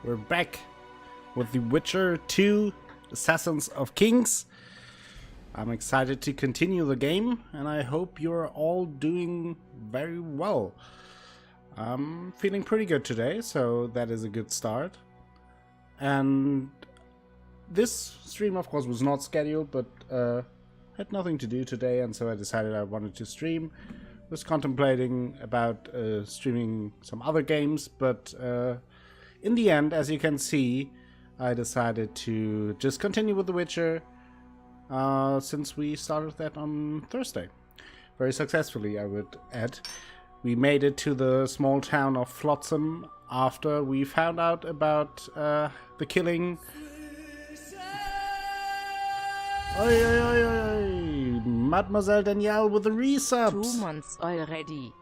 We're back with The Witcher 2 Assassins of Kings. I'm excited to continue the game, and I hope you're all doing very well. I'm feeling pretty good today, so that is a good start. And this stream, of course, was not scheduled, but had nothing to do today, and so I decided I wanted to stream. Was contemplating about streaming some other games, but in the end, as you can see, I decided to just continue with The Witcher since we started that on Thursday. Very successfully, I would add. We made it to the small town of Flotsam after we found out about the killing. Oi, oi, oi, oi. Mademoiselle Danielle with the resubs. 2 months already.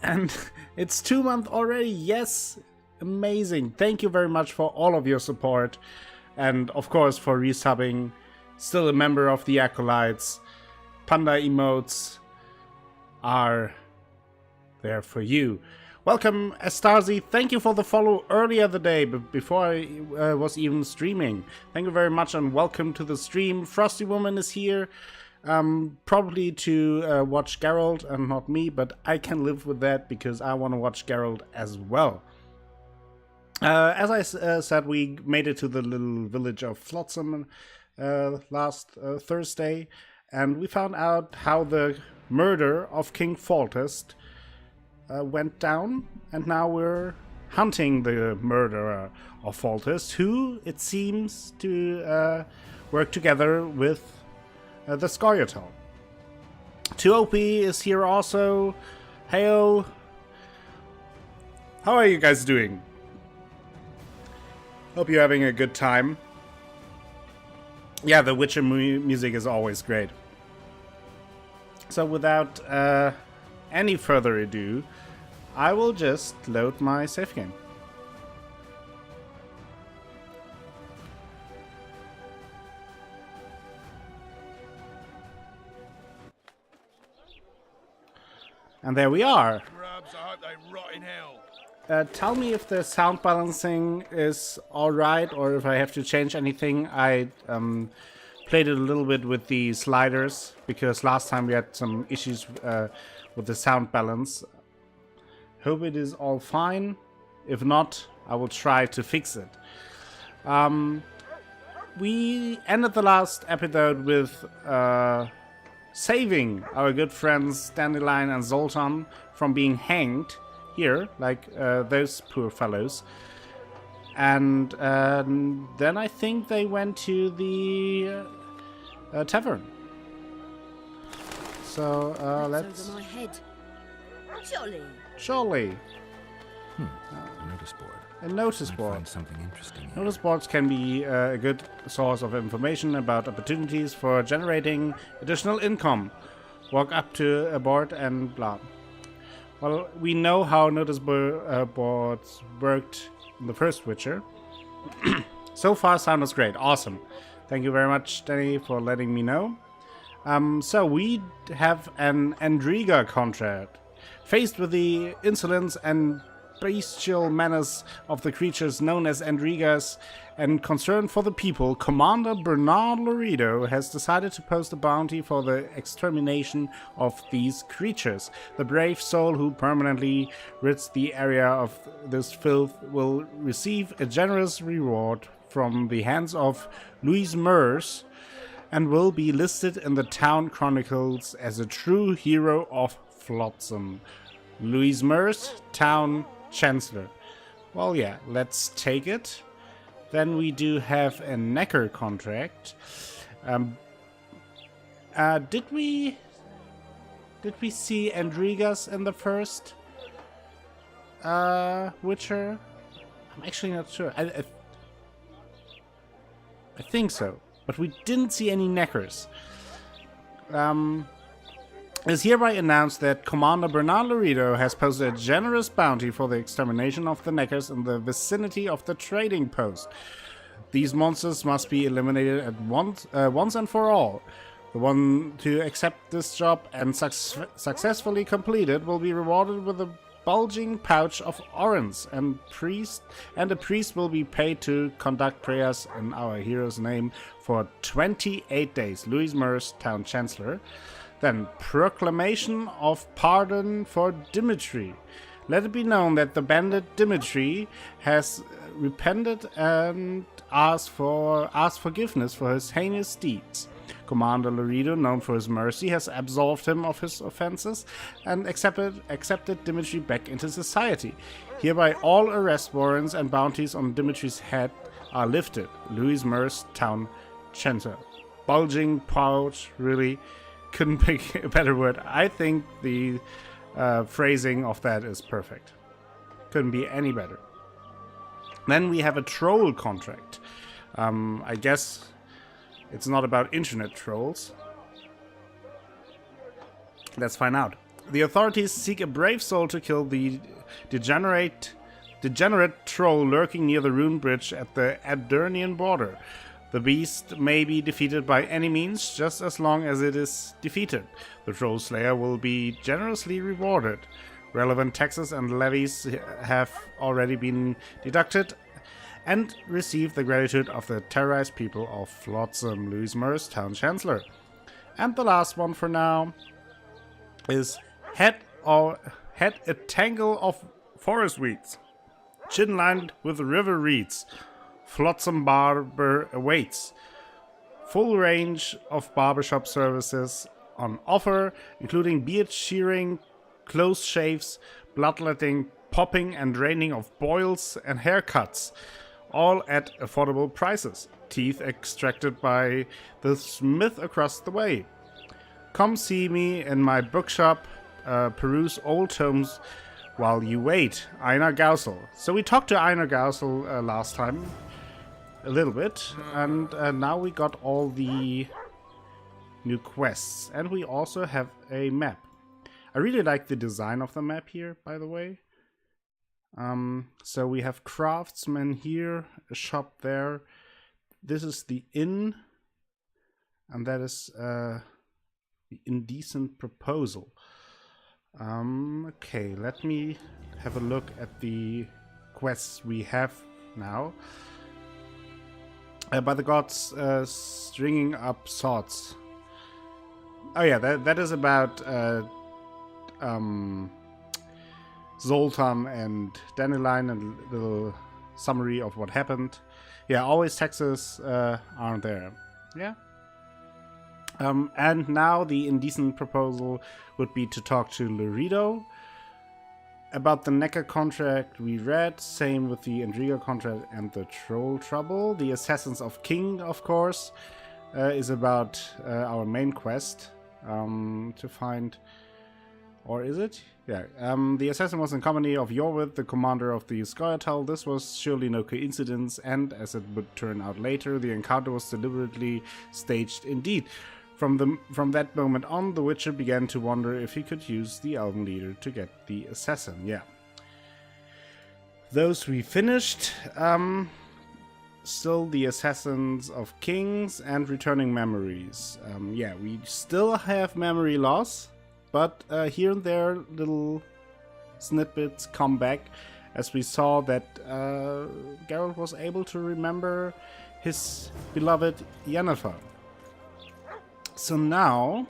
And it's 2 months already. Yes, amazing. Thank you very much for all of your support. And of course for resubbing. Still a member of the Acolytes. Panda emotes are there for you. Welcome, Astarzi. Thank you for the follow earlier the day, but before I was even streaming. Thank you very much and welcome to the stream. Frosty Woman is here, probably to watch Geralt and not me, but I can live with that because I want to watch Geralt as well. As I said, we made it to the little village of Flotsam last Thursday, and we found out how the murder of King Foltest went down, and now we're hunting the murderer of Foltest, who it seems to work together with the Scoia'tael. 2OP is here also. Heyo. How are you guys doing? Hope you're having a good time. Yeah, the Witcher music is always great. So without any further ado, I will just load my save game. And there we are. Grubs, I hope they rot in hell. Tell me if the sound balancing is alright or if I have to change anything. I played it a little bit with the sliders because last time we had some issues with the sound balance. Hope it is all fine. If not, I will try to fix it. We ended the last episode with saving our good friends Dandelion and Zoltan from being hanged here, like those poor fellows. And then I think they went to the tavern. So let's... Over my head. Jolly. Surely. A notice board. A notice Might board. find something interesting here. Notice boards can be a good source of information about opportunities for generating additional income. Walk up to a board and blah. Well, we know how notice boards worked in the first Witcher. So far, sound is great. Awesome. Thank you very much, Danny, for letting me know. So we have an Endriga contract. Faced with the insolence and bestial menace of the creatures known as Endrigas and concern for the people, Commander Bernard Laredo has decided to post a bounty for the extermination of these creatures. The brave soul who permanently rids the area of this filth will receive a generous reward from the hands of Louise Mers and will be listed in the town chronicles as a true hero of Flotsam. Louise Mers, town chancellor. Well, yeah, let's take it. Then we do have a Necker contract. Did we see Endrigas in the first Witcher? I'm actually not sure. I think so, but we didn't see any Neckers. It is hereby announced that Commander Bernard Laredo has posted a generous bounty for the extermination of the Neckers in the vicinity of the trading post. These monsters must be eliminated at once and for all. The one to accept this job and successfully complete it will be rewarded with a bulging pouch of orange, and a priest will be paid to conduct prayers in our hero's name for 28 days. Louis Mers, Town Chancellor. Then proclamation of pardon for Dimitri. Let it be known that the bandit Dimitri has repented and asked forgiveness for his heinous deeds. Commander Laredo, known for his mercy, has absolved him of his offenses and accepted Dimitri back into society. Hereby all arrest warrants and bounties on Dimitri's head are lifted. Louis Mers, Town Chancellor. Bulging pouch, really couldn't pick a better word. I think the phrasing of that is perfect. Couldn't be any better. Then we have a troll contract. I guess it's not about internet trolls. Let's find out. The authorities seek a brave soul to kill the degenerate troll lurking near the rune bridge at the Adernian border. The beast may be defeated by any means, just as long as it is defeated. The troll slayer will be generously rewarded. Relevant taxes and levies have already been deducted and receive the gratitude of the terrorized people of Flotsam. Louis Mers, Town Chancellor. And the last one for now is head a tangle of forest weeds, chin lined with river reeds. Flotsam barber awaits. Full range of barbershop services on offer, including beard shearing, close shaves, bloodletting, popping and draining of boils and haircuts. All at affordable prices. Teeth extracted by the smith across the way. Come see me in my bookshop, peruse old tomes while you wait. Einar Gausel. So we talked to Einar Gausel last time, a little bit, and now we got all the new quests. And we also have a map. I really like the design of the map here, by the way. So we have craftsmen here, a shop there. This is the inn, and that is the indecent proposal. Okay, let me have a look at the quests we have now. By the gods, stringing up swords. Oh yeah, that is about Zoltan and Dandelion, and a little summary of what happened. Yeah, always taxes aren't there. Yeah. And now the indecent proposal would be to talk to Laredo about the Necker contract we read. Same with the Endriga contract and the Troll Trouble. The Assassins of King, of course, is about our main quest to find. Or is it? Yeah. The assassin was in company of Jorvith, the commander of the Scoia'tael. This was surely no coincidence, and as it would turn out later, the encounter was deliberately staged indeed. From that moment on, the Witcher began to wonder if he could use the Elven leader to get the assassin. Yeah. Those we finished. Still the Assassins of Kings and Returning Memories. Yeah, we still have memory loss. But here and there, little snippets come back, as we saw that Geralt was able to remember his beloved Yennefer. So now,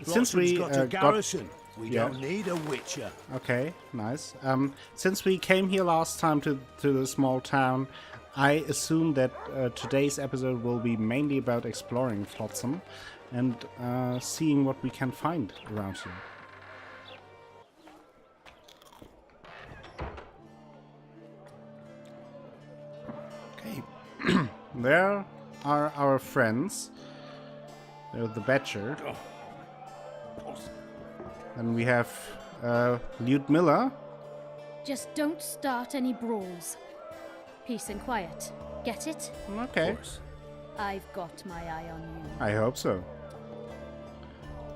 since we got a garrison, we yeah. don't need a witcher. Okay, nice. Since we came here last time to the small town, I assume that today's episode will be mainly about exploring Flotsam and seeing what we can find around here. Okay, there are our friends. They're the Badger. And we have Ludmilla. Just don't start any brawls. Peace and quiet. Get it? Okay. I've got my eye on you. I hope so.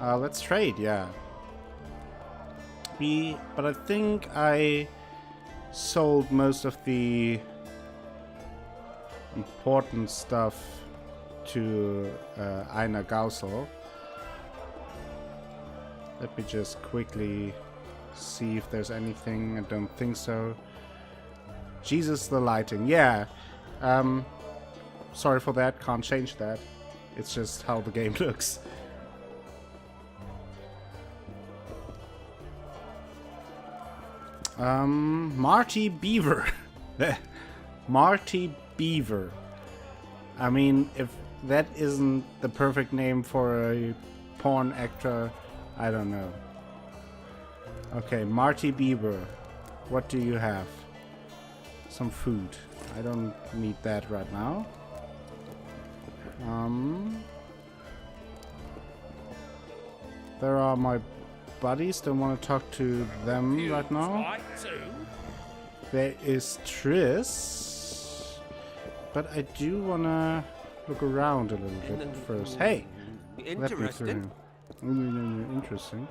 Let's trade, yeah. But I think I sold most of the important stuff to Einar Gausel. Let me just quickly see if there's anything. I don't think so. Jesus, the lighting. Yeah. Sorry for that. Can't change that. It's just how the game looks. Marty Beaver. Marty Beaver. I mean, if that isn't the perfect name for a porn actor, I don't know. Okay, Marty Beaver. What do you have? Some food. I don't need that right now. There are my buddies. Don't want to talk to them right now. There is Triss. But I do want to look around a little bit first. Hey! Let me through. Interesting.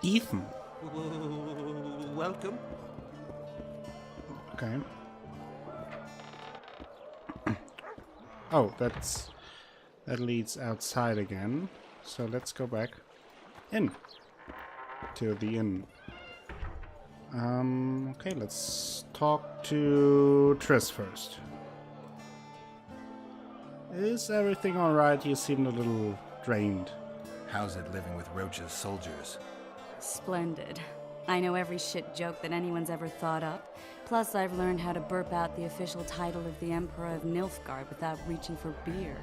Ethan. Welcome. Okay. Oh, that leads outside again. So let's go back in to the inn. Okay, let's talk to Triss first. Is everything alright? You seem a little drained. How's it living with Roach's soldiers? Splendid. I know every shit joke that anyone's ever thought up. Plus, I've learned how to burp out the official title of the Emperor of Nilfgaard without reaching for beer.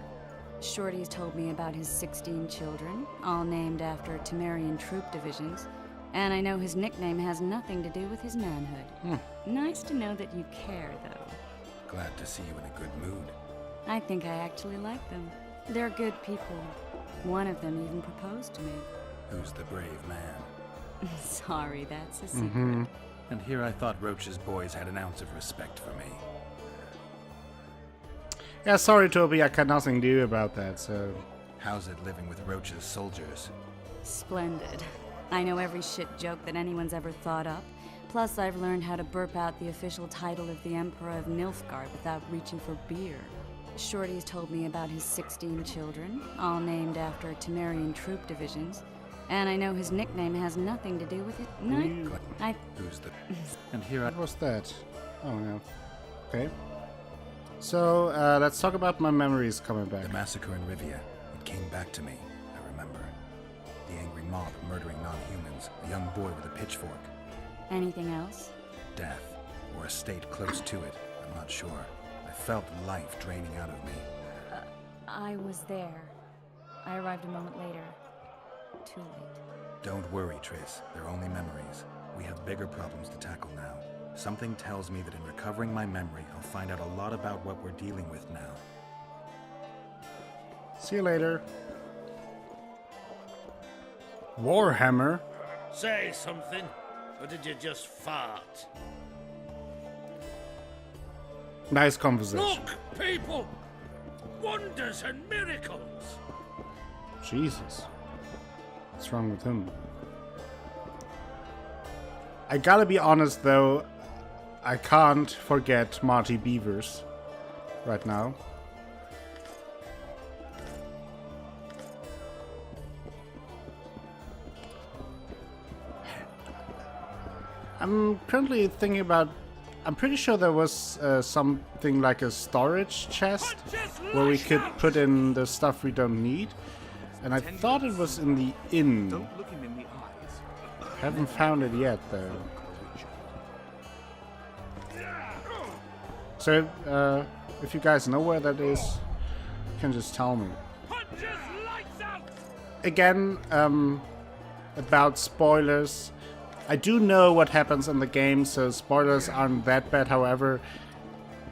Shorty's told me about his 16 children, all named after Temerian troop divisions. And I know his nickname has nothing to do with his manhood. Nice to know that you care, though. Glad to see you in a good mood. I think I actually like them. They're good people. One of them even proposed to me. Who's the brave man? Sorry, that's a secret. And here I thought Roach's boys had an ounce of respect for me. Yeah, sorry, Toby. I got nothing to do about that, so... How's it living with Roach's soldiers? Splendid. I know every shit joke that anyone's ever thought up. Plus, I've learned how to burp out the official title of the Emperor of Nilfgaard without reaching for beer. Shorty's told me about his 16 children, all named after Temerian troop divisions. And I know his nickname has nothing to do with it. Who's the... And here What was that? Oh, yeah. Okay. So, let's talk about my memories coming back. The massacre in Rivia. It came back to me, I remember. The angry mob murdering non-humans, a young boy with a pitchfork. Anything else? Death, or a state close to it, I'm not sure. I felt life draining out of me. I was there. I arrived a moment later. Too late. Don't worry, Triss. They're only memories. We have bigger problems to tackle now. Something tells me that in recovering my memory, I'll find out a lot about what we're dealing with now. See you later. Warhammer? Say something, or did you just fart? Nice conversation. Look, people! Wonders and miracles! Jesus. What's wrong with him? I gotta be honest though, I can't forget Marty Beavers right now. I'm currently thinking about... I'm pretty sure there was something like a storage chest where we could put in the stuff we don't need. And I thought it was in the inn. Haven't found it yet though. So, if you guys know where that is, you can just tell me. Again, about spoilers. I do know what happens in the game, so spoilers aren't that bad. However,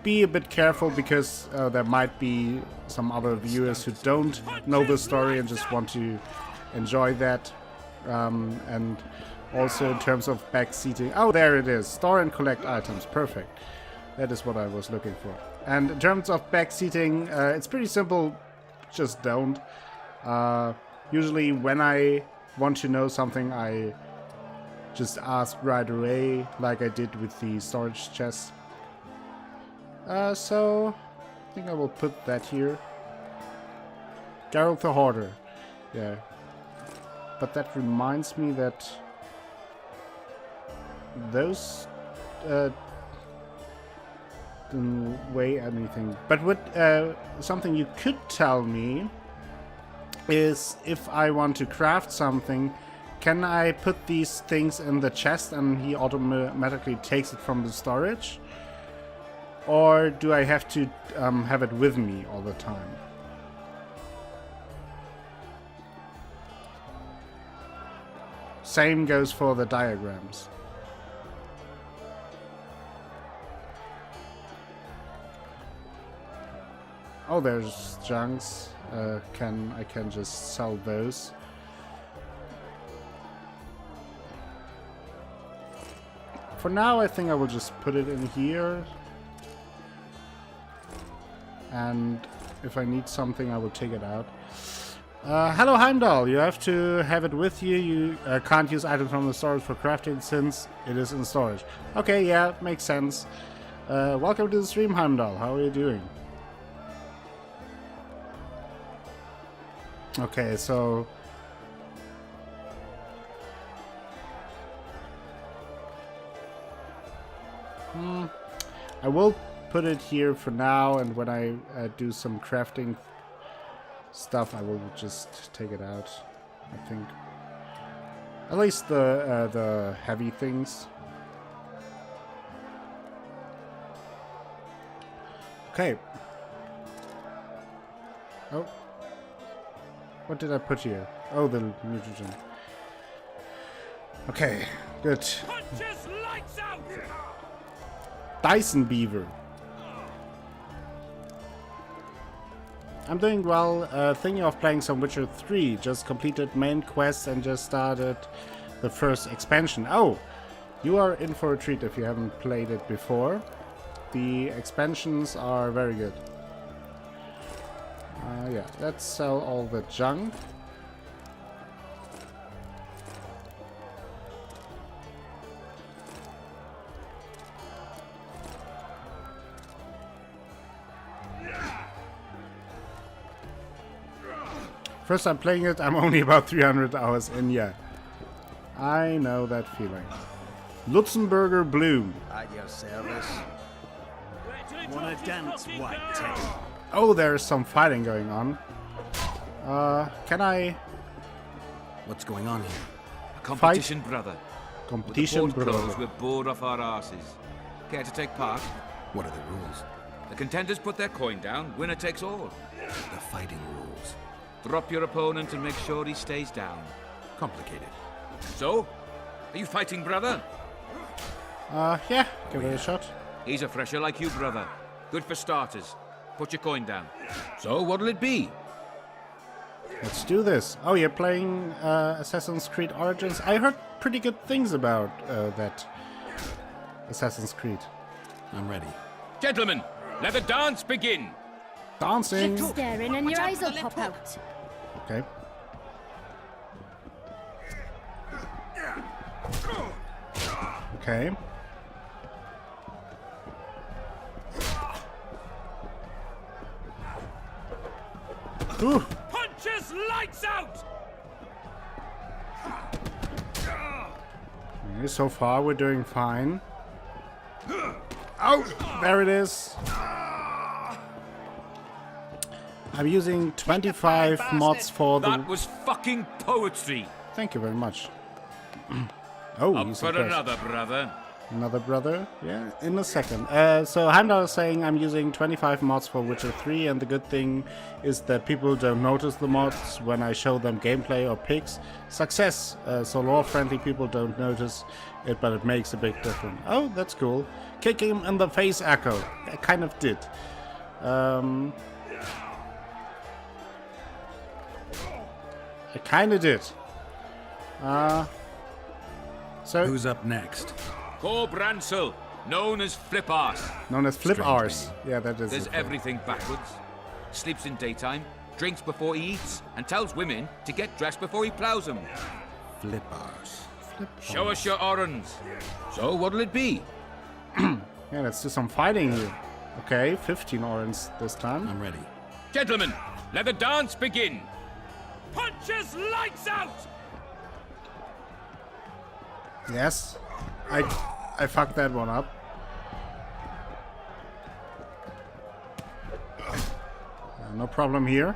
be a bit careful because there might be some other viewers who don't know the story and just want to enjoy that. And also in terms of backseating. Oh, there it is. Store and collect items. Perfect. That is what I was looking for. And in terms of backseating, it's pretty simple. Just don't. Usually when I want to know something, I just ask right away, like I did with the storage chest. So I think I will put that here. Geralt the Hoarder. Yeah. but that reminds me that those didn't weigh anything. But what something you could tell me is if I want to craft something, can I put these things in the chest and he automatically takes it from the storage? Or do I have to have it with me all the time? Same goes for the diagrams. Oh, there's junks. I can just sell those. For now, I think I will just put it in here. And if I need something, I will take it out. Hello, Heimdall. You have to have it with you. You can't use items from the storage for crafting since it is in storage. Okay, yeah, makes sense. Welcome to the stream, Heimdall. How are you doing? Okay, so... I will put it here for now, and when I do some crafting stuff, I will just take it out, I think. At least the heavy things. Okay. Oh. What did I put here? Oh, the mutagen. Okay, good. Punches lights out! Dyson Beaver. I'm doing well, thinking of playing some Witcher 3. Just completed main quests and just started the first expansion. Oh, you are in for a treat if you haven't played it before. The expansions are very good. Yeah, let's sell all the junk. First time playing it, I'm only about 300 hours in, yeah. I know that feeling. Luxemburger Bloom. At your service. Wanna dance, white tail? Oh, there's some fighting going on. Can I... What's going on here? A competition, brother. Competition, With the port brother. closed, we're bored off our arses. Care to take part? What are the rules? The contenders put their coin down, winner takes all. The fighting rules. Drop your opponent and make sure he stays down. Complicated. So, are you fighting, brother? Yeah, give it a shot. He's a fresher like you, brother. Good for starters. Put your coin down. So, what'll it be? Let's do this. Oh, you're playing Assassin's Creed Origins? I heard pretty good things about that Assassin's Creed. I'm ready. Gentlemen, let the dance begin. Dancing! Keep staring and your eyes will pop out. Okay. Okay. Ooh. Punches lights out! Okay, so far we're doing fine. Oh, there it is. I'm using 25 mods for the... That was fucking poetry. Thank you very much. Oh, Up he's for impressed. another, brother. Another brother? Yeah, in a second. So Heimdall is saying I'm using 25 mods for Witcher 3, and the good thing is that people don't notice the mods when I show them gameplay or pics. Success! So lore-friendly people don't notice it, but it makes a big difference. Oh, that's cool. Kick him in the face, Echo. I kind of did. I kind of did. So Who's up next? Cor Bransel, known as Flip Arse. known as Flip Strange Arse. name. Yeah, that is. Does the thing. everything backwards. Sleeps in daytime, drinks before he eats, and tells women to get dressed before he plows them. Flippars. Show us your orans. So what'll it be? Yeah, let's do some fighting here. Okay, 15 orange this time. I'm ready. Gentlemen, let the dance begin. Punches lights out! Yes. I fucked that one up. No problem here.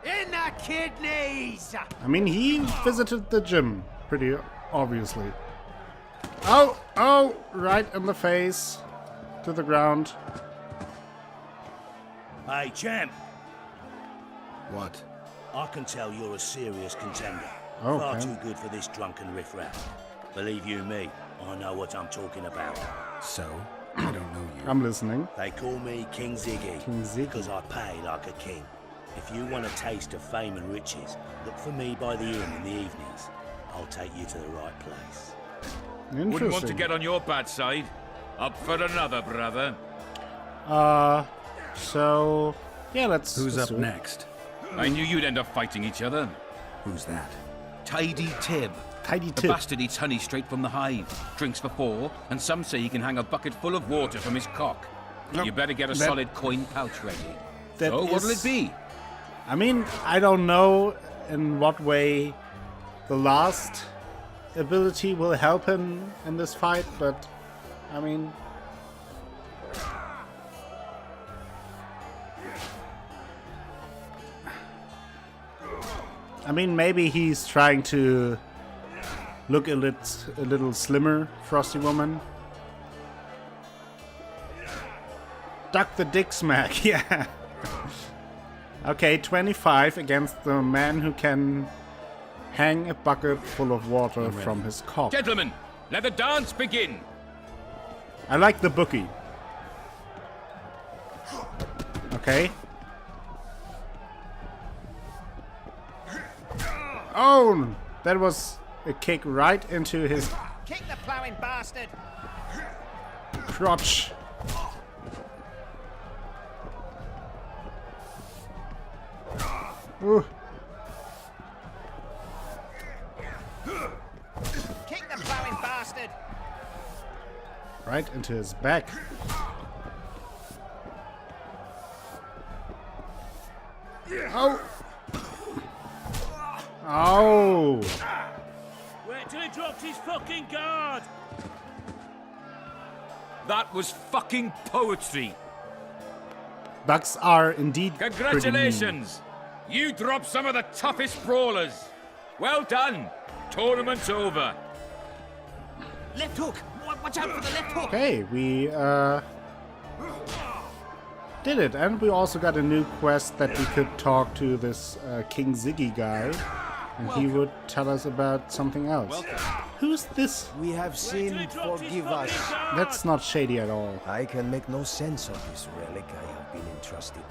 In the kidneys! I mean, he visited the gym, pretty obviously. Oh, oh, right in the face. To the ground. Hey, champ. What? I can tell you're a serious contender. Okay. Far too good for this drunken riffraff. Believe you me, I know what I'm talking about. So? I don't know you. I'm listening. They call me King Ziggy. King Ziggy. Because I pay like a king. If you want a taste of fame and riches, look for me by the inn in the evenings. I'll take you to the right place. Interesting. Wouldn't want to get on your bad side. Up for another, brother. So yeah, let's. Who's let's up do it. next? I knew you'd end up fighting each other. Who's that? Tidy Tib. Tidy The Tib. bastard eats honey straight from the hive, drinks for 4, and some say he can hang a bucket full of water from his cock. Nope. You better get a That- solid coin pouch ready. that So what'll is- it be? I mean, I don't know in what way the last ability will help him in this fight, but I mean. Maybe he's trying to look a little slimmer, Frosty Woman. Duck the dick smack, yeah. Okay, 25 against the man who can hang a bucket full of water from his cock. Gentlemen, let the dance begin. I like the bookie. Okay. Oh, that was a kick right into his Kick the plowing bastard! crotch. Ooh. Kick the plowing bastard! Right into his back. Oh. Oh. Wait till he drops his fucking guard! That was fucking poetry. Bucks are indeed pretty mean. Congratulations! You dropped some of the toughest brawlers. Well done. Tournament's over. Left hook! Watch out for the left hook! Okay, we did it, and we also got a new quest that we could talk to this King Ziggy guy, and he would tell us about something else. Who's this? We have sinned, forgive us. That's not shady at all. I can make no sense of this relic I have been entrusted.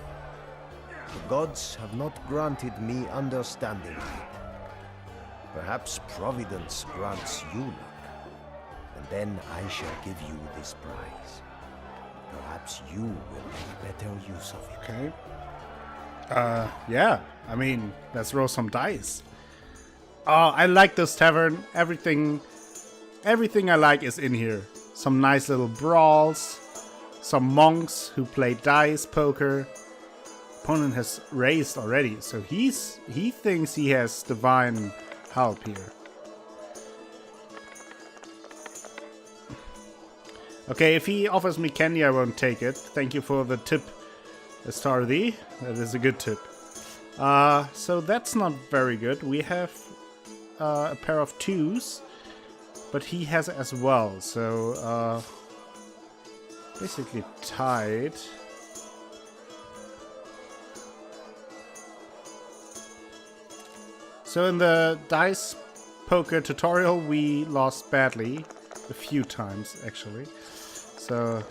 The gods have not granted me understanding. Perhaps Providence grants you luck, and then I shall give you this prize. Perhaps you will make better use of it. Okay. Yeah. I mean, let's roll some dice. Oh, I like this tavern. Everything I like is in here. Some nice little brawls. Some monks who play dice, poker. Opponent has raised already, so he thinks he has divine help here. Okay, if he offers me candy, I won't take it. Thank you for the tip, Astardi. That is a good tip. So that's not very good. We have a pair of 2s, but he has as well. So basically tied. So in the dice poker tutorial, we lost badly. A few times, actually. So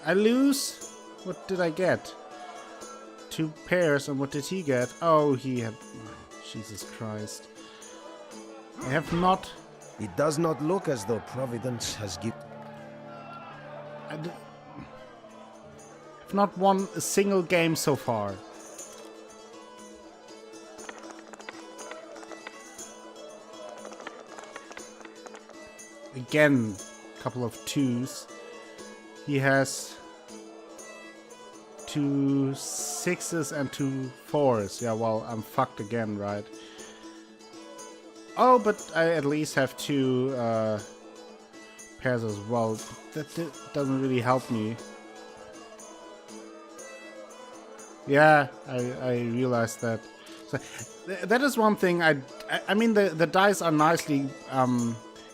I lose. What did I get? 2 pairs, and what did he get? Oh, he had... Jesus Christ. I have not... It does not look as though Providence has given... I've not won a single game so far. Again, a couple of 2s. He has 2 6s and 2 4s. Yeah, well, I'm fucked again, right? Oh, but I at least have 2 pairs as well. That doesn't really help me. Yeah, I realized that. So, that is one thing. I mean, the dice are nicely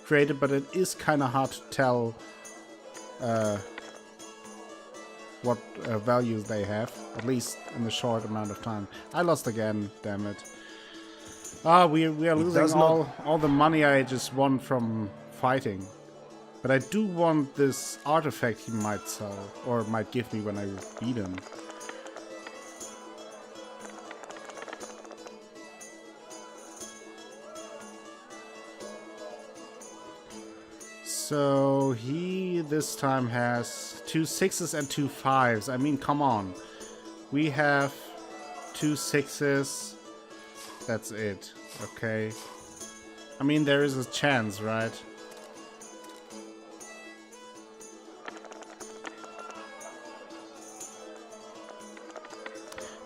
created, but it is kind of hard to tell what values they have, at least in the short amount of time. I lost again, damn it. Ah, we are losing all the money I just won from fighting. But I do want this artifact he might sell, or might give me when I beat him. So he this time has 2 6s and 2 5s. I mean, come on. We have 2 6s. That's it. Okay. I mean, there is a chance, right?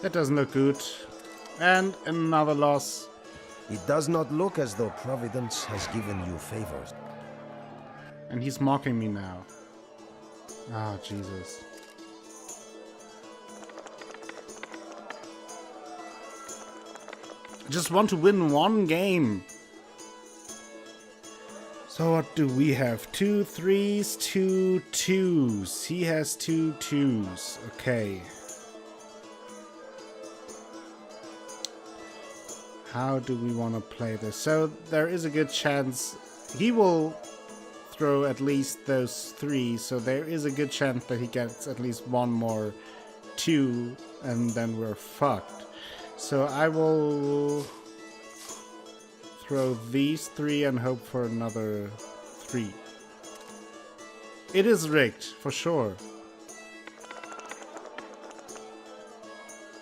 That doesn't look good. And another loss. It does not look as though Providence has given you favors. And he's mocking me now. Ah, Jesus. I just want to win one game. So what do we have? 2 3s, 2 2s. He has 2 2s. Okay. How do we want to play this? So there is a good chance he will throw at least those 3, so there is a good chance that he gets at least one more 2, and then we're fucked. So I will throw these 3 and hope for another 3. It is rigged, for sure.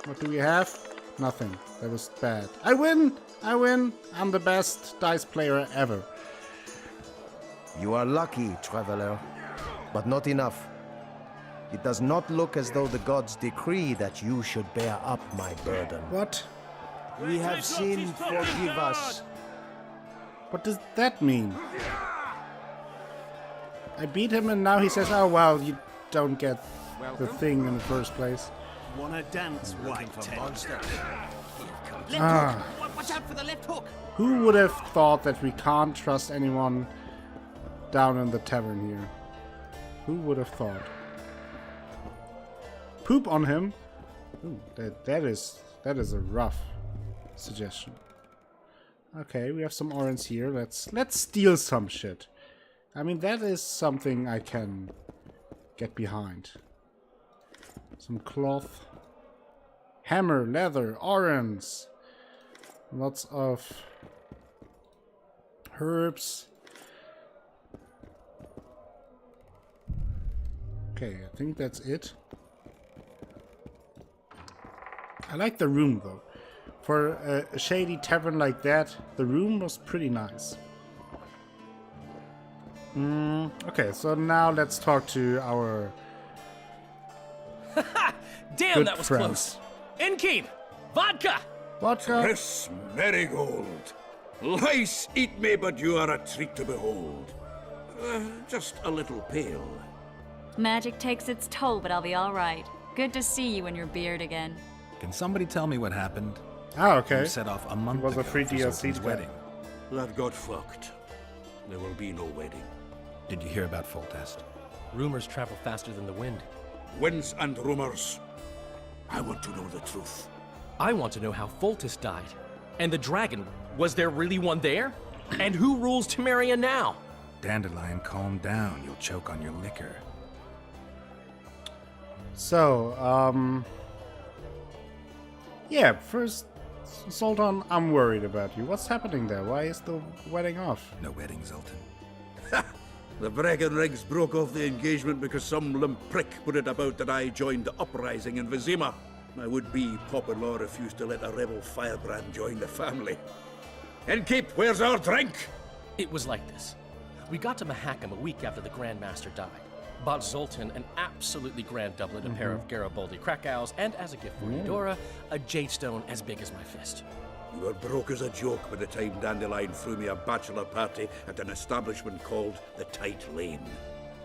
What do we have? Nothing. That was bad. I win! I win! I'm the best dice player ever. You are lucky, traveler, but not enough. It does not look as though the gods decree that you should bear up my burden. What? We have sinned, forgive us. What does that mean? I beat him and now he says, oh well, you don't get the thing in the first place. Wanna dance, white monster? Ah. Watch out for the left hook. Who would have thought that we can't trust anyone down in the tavern here? Who would have thought? Poop on him? Ooh, that is a rough suggestion. Okay, we have some orange here. Let's steal some shit. I mean, that is something I can get behind. Some cloth. Hammer, leather, orange. Lots of herbs. Okay, I think that's it. I like the room though. For a shady tavern like that, the room was pretty nice. Okay, so now let's talk to our Damn, good that was friends. close. Innkeep! Vodka! Vodka. Chris Marigold. Lice eat me, but you are a treat to behold. Just a little pale. Magic takes its toll, but I'll be all right. Good to see you and your beard again. Can somebody tell me what happened? Ah, okay. You set off a month It was ago a free for DLC Zoltan's to wedding. That got fucked. There will be no wedding. Did you hear about Foltest? Rumors travel faster than the wind. Winds and rumors. I want to know the truth. I want to know how Foltest died. And the dragon, was there really one there? And who rules Temeria now? Dandelion, calm down. You'll choke on your liquor. So, yeah, first, Zoltan, I'm worried about you. What's happening there? Why is the wedding off? No wedding, Zoltan. The Breckenrigs broke off the engagement because some limp prick put it about that I joined the uprising in Vizima. My would-be pop-in-law refused to let a rebel firebrand join the family. Innkeep, where's our drink? It was like this. We got to Mahakam a week after the Grand Master died. bought Zoltan an absolutely grand doublet, a pair of Garibaldi Krakau's, and as a gift for Eudora, a jade stone as big as my fist. You were broke as a joke by the time Dandelion threw me a bachelor party at an establishment called the Tight Lane.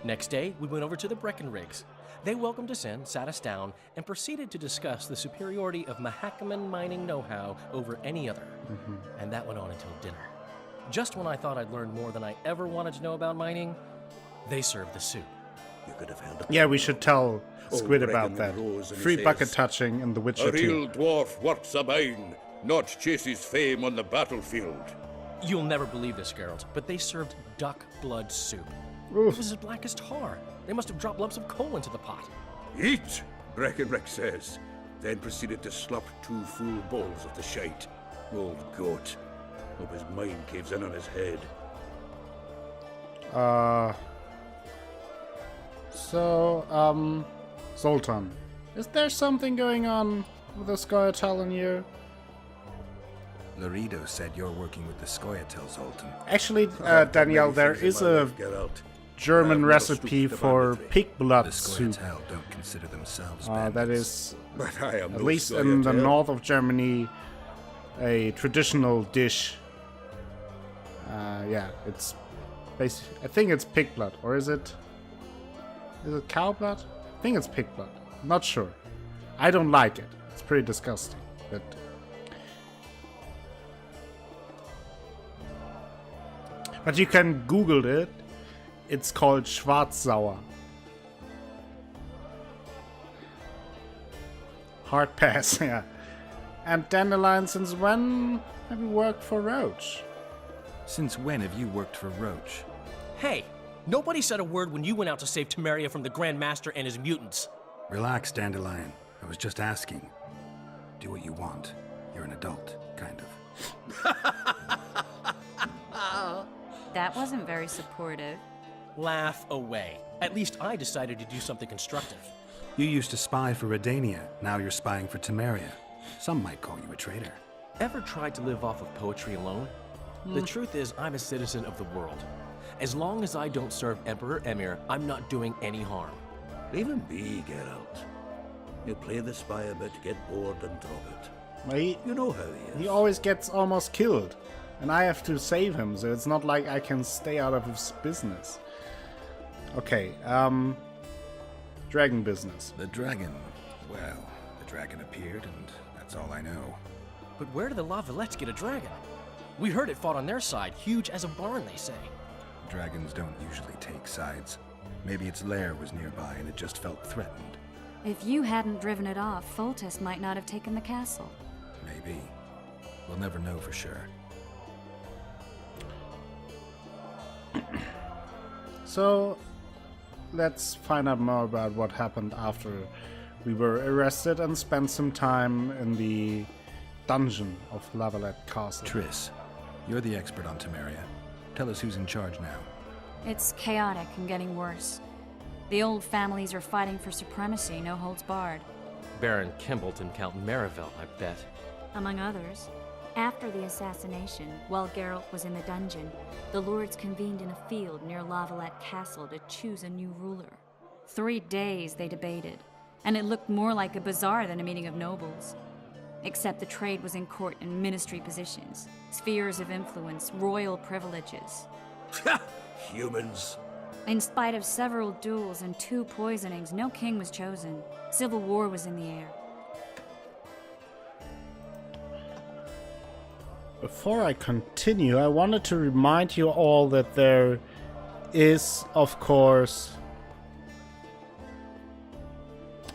Next day, we went over to the Breckenrigs. They welcomed us in, sat us down, and proceeded to discuss the superiority of Mahakaman mining know-how over any other. And that went on until dinner. Just when I thought I'd learned more than I ever wanted to know about mining, they served the soup. You could have held Yeah, we should tell Squid Old about that. Brecon rose and he Free says, bucket touching in The Witcher "A real 2. dwarf works a mine, not chases fame on the battlefield." You'll never believe this, Geralt, but they served duck blood soup. Oof. It was as black as tar. They must have dropped lumps of coal into the pot. Eat, Breckenrick says, then proceeded to slop 2 full bowls of the shite. Old goat. Hope his mind caves in on his head. Zoltan, is there something going on with the Scoia'tael in you? Laredo said you're working with the Scoia'tael, Zoltan. Actually, Danielle, there is a German recipe for pig blood The soup. Scoia'tael don't consider themselves That bandits. is, But I am at no least in the Scoia'tael. north of Germany, a traditional dish. Yeah, it's basically, I think it's pig blood, or is it cow blood? I think it's pig blood. Not sure. I don't like it. It's pretty disgusting. But you can Google it. It's called Schwarzsauer. Hard pass, yeah. And Dandelion, since when have you worked for Roach? Since when have you worked for Roach? Hey, nobody said a word when you went out to save Temeria from the Grand Master and his mutants. Relax, Dandelion. I was just asking. Do what you want. You're an adult, kind of. That wasn't very supportive. Laugh away. At least I decided to do something constructive. You used to spy for Redania. Now you're spying for Temeria. Some might call you a traitor. Ever tried to live off of poetry alone? The truth is, I'm a citizen of the world. As long as I don't serve Emperor Emir, I'm not doing any harm. Leave him be, Geralt. You play the spy a bit, get bored and drop it. Well, You know how he is. he always gets almost killed. And I have to save him, so it's not like I can stay out of his business. Okay, dragon business. The dragon. Well, the dragon appeared, and that's all I know. But where did the Lavalettes get a dragon? We heard it fought on their side, huge as a barn, they say. Dragons don't usually take sides. Maybe its lair was nearby and it just felt threatened. If you hadn't driven it off, Foltest might not have taken the castle. Maybe. We'll never know for sure. So, let's find out more about what happened after we were arrested and spent some time in the dungeon of Lavalette Castle. Triss, you're the expert on Temeria. Tell us who's in charge now. It's chaotic and getting worse. The old families are fighting for supremacy, no holds barred. Baron Kimbalt and Count Marivel, I bet. Among others. After the assassination, while Geralt was in the dungeon, the lords convened in a field near Lavalette Castle to choose a new ruler. 3 days they debated, and it looked more like a bazaar than a meeting of nobles. Except the trade was in court and ministry positions, spheres of influence, royal privileges. Humans. In spite of several duels and 2 poisonings, no king was chosen. Civil war was in the air. Before I continue, I wanted to remind you all that there is, of course,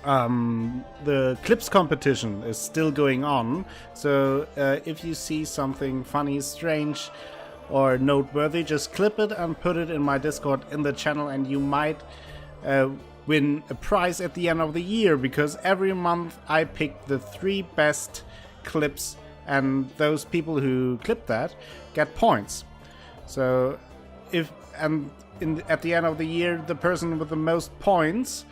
the Klipsch Competition is still going on. So if you see something funny, strange, or noteworthy, just clip it and put it in my Discord in the channel, and you might win a prize at the end of the year, because every month I pick the 3 best clips, and those people who clip that get points. So at the end of the year, the person with the most points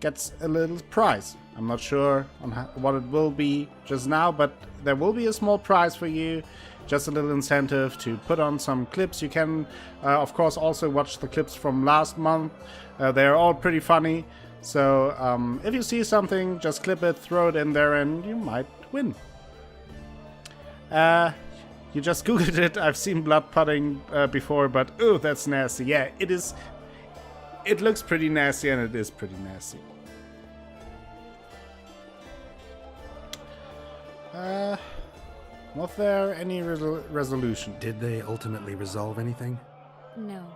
gets a little prize. I'm not sure on what it will be just now, but there will be a small prize for you just a little incentive to put on some clips. You can, of course, also watch the clips from last month. They're all pretty funny. So if you see something, just clip it, throw it in there, and you might win. You just googled it. I've seen blood pudding before, but oh, that's nasty. Yeah, it is. It looks pretty nasty, and it is pretty nasty. Was there any resolution? Did they ultimately resolve anything? No,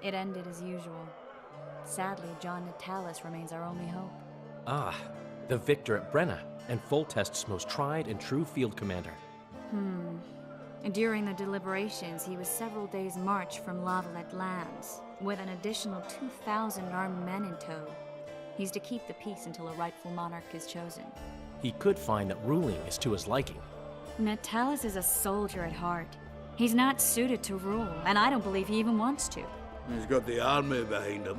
it ended as usual. Sadly, John Natalis remains our only hope. Ah, the victor at Brenna, and Foltest's most tried and true field commander. During the deliberations, he was several days' march from Lavalette lands, with an additional 2,000 armed men in tow. He's to keep the peace until a rightful monarch is chosen. He could find that ruling is to his liking. Natalis is a soldier at heart. He's not suited to rule, and I don't believe he even wants to. He's got the army behind him.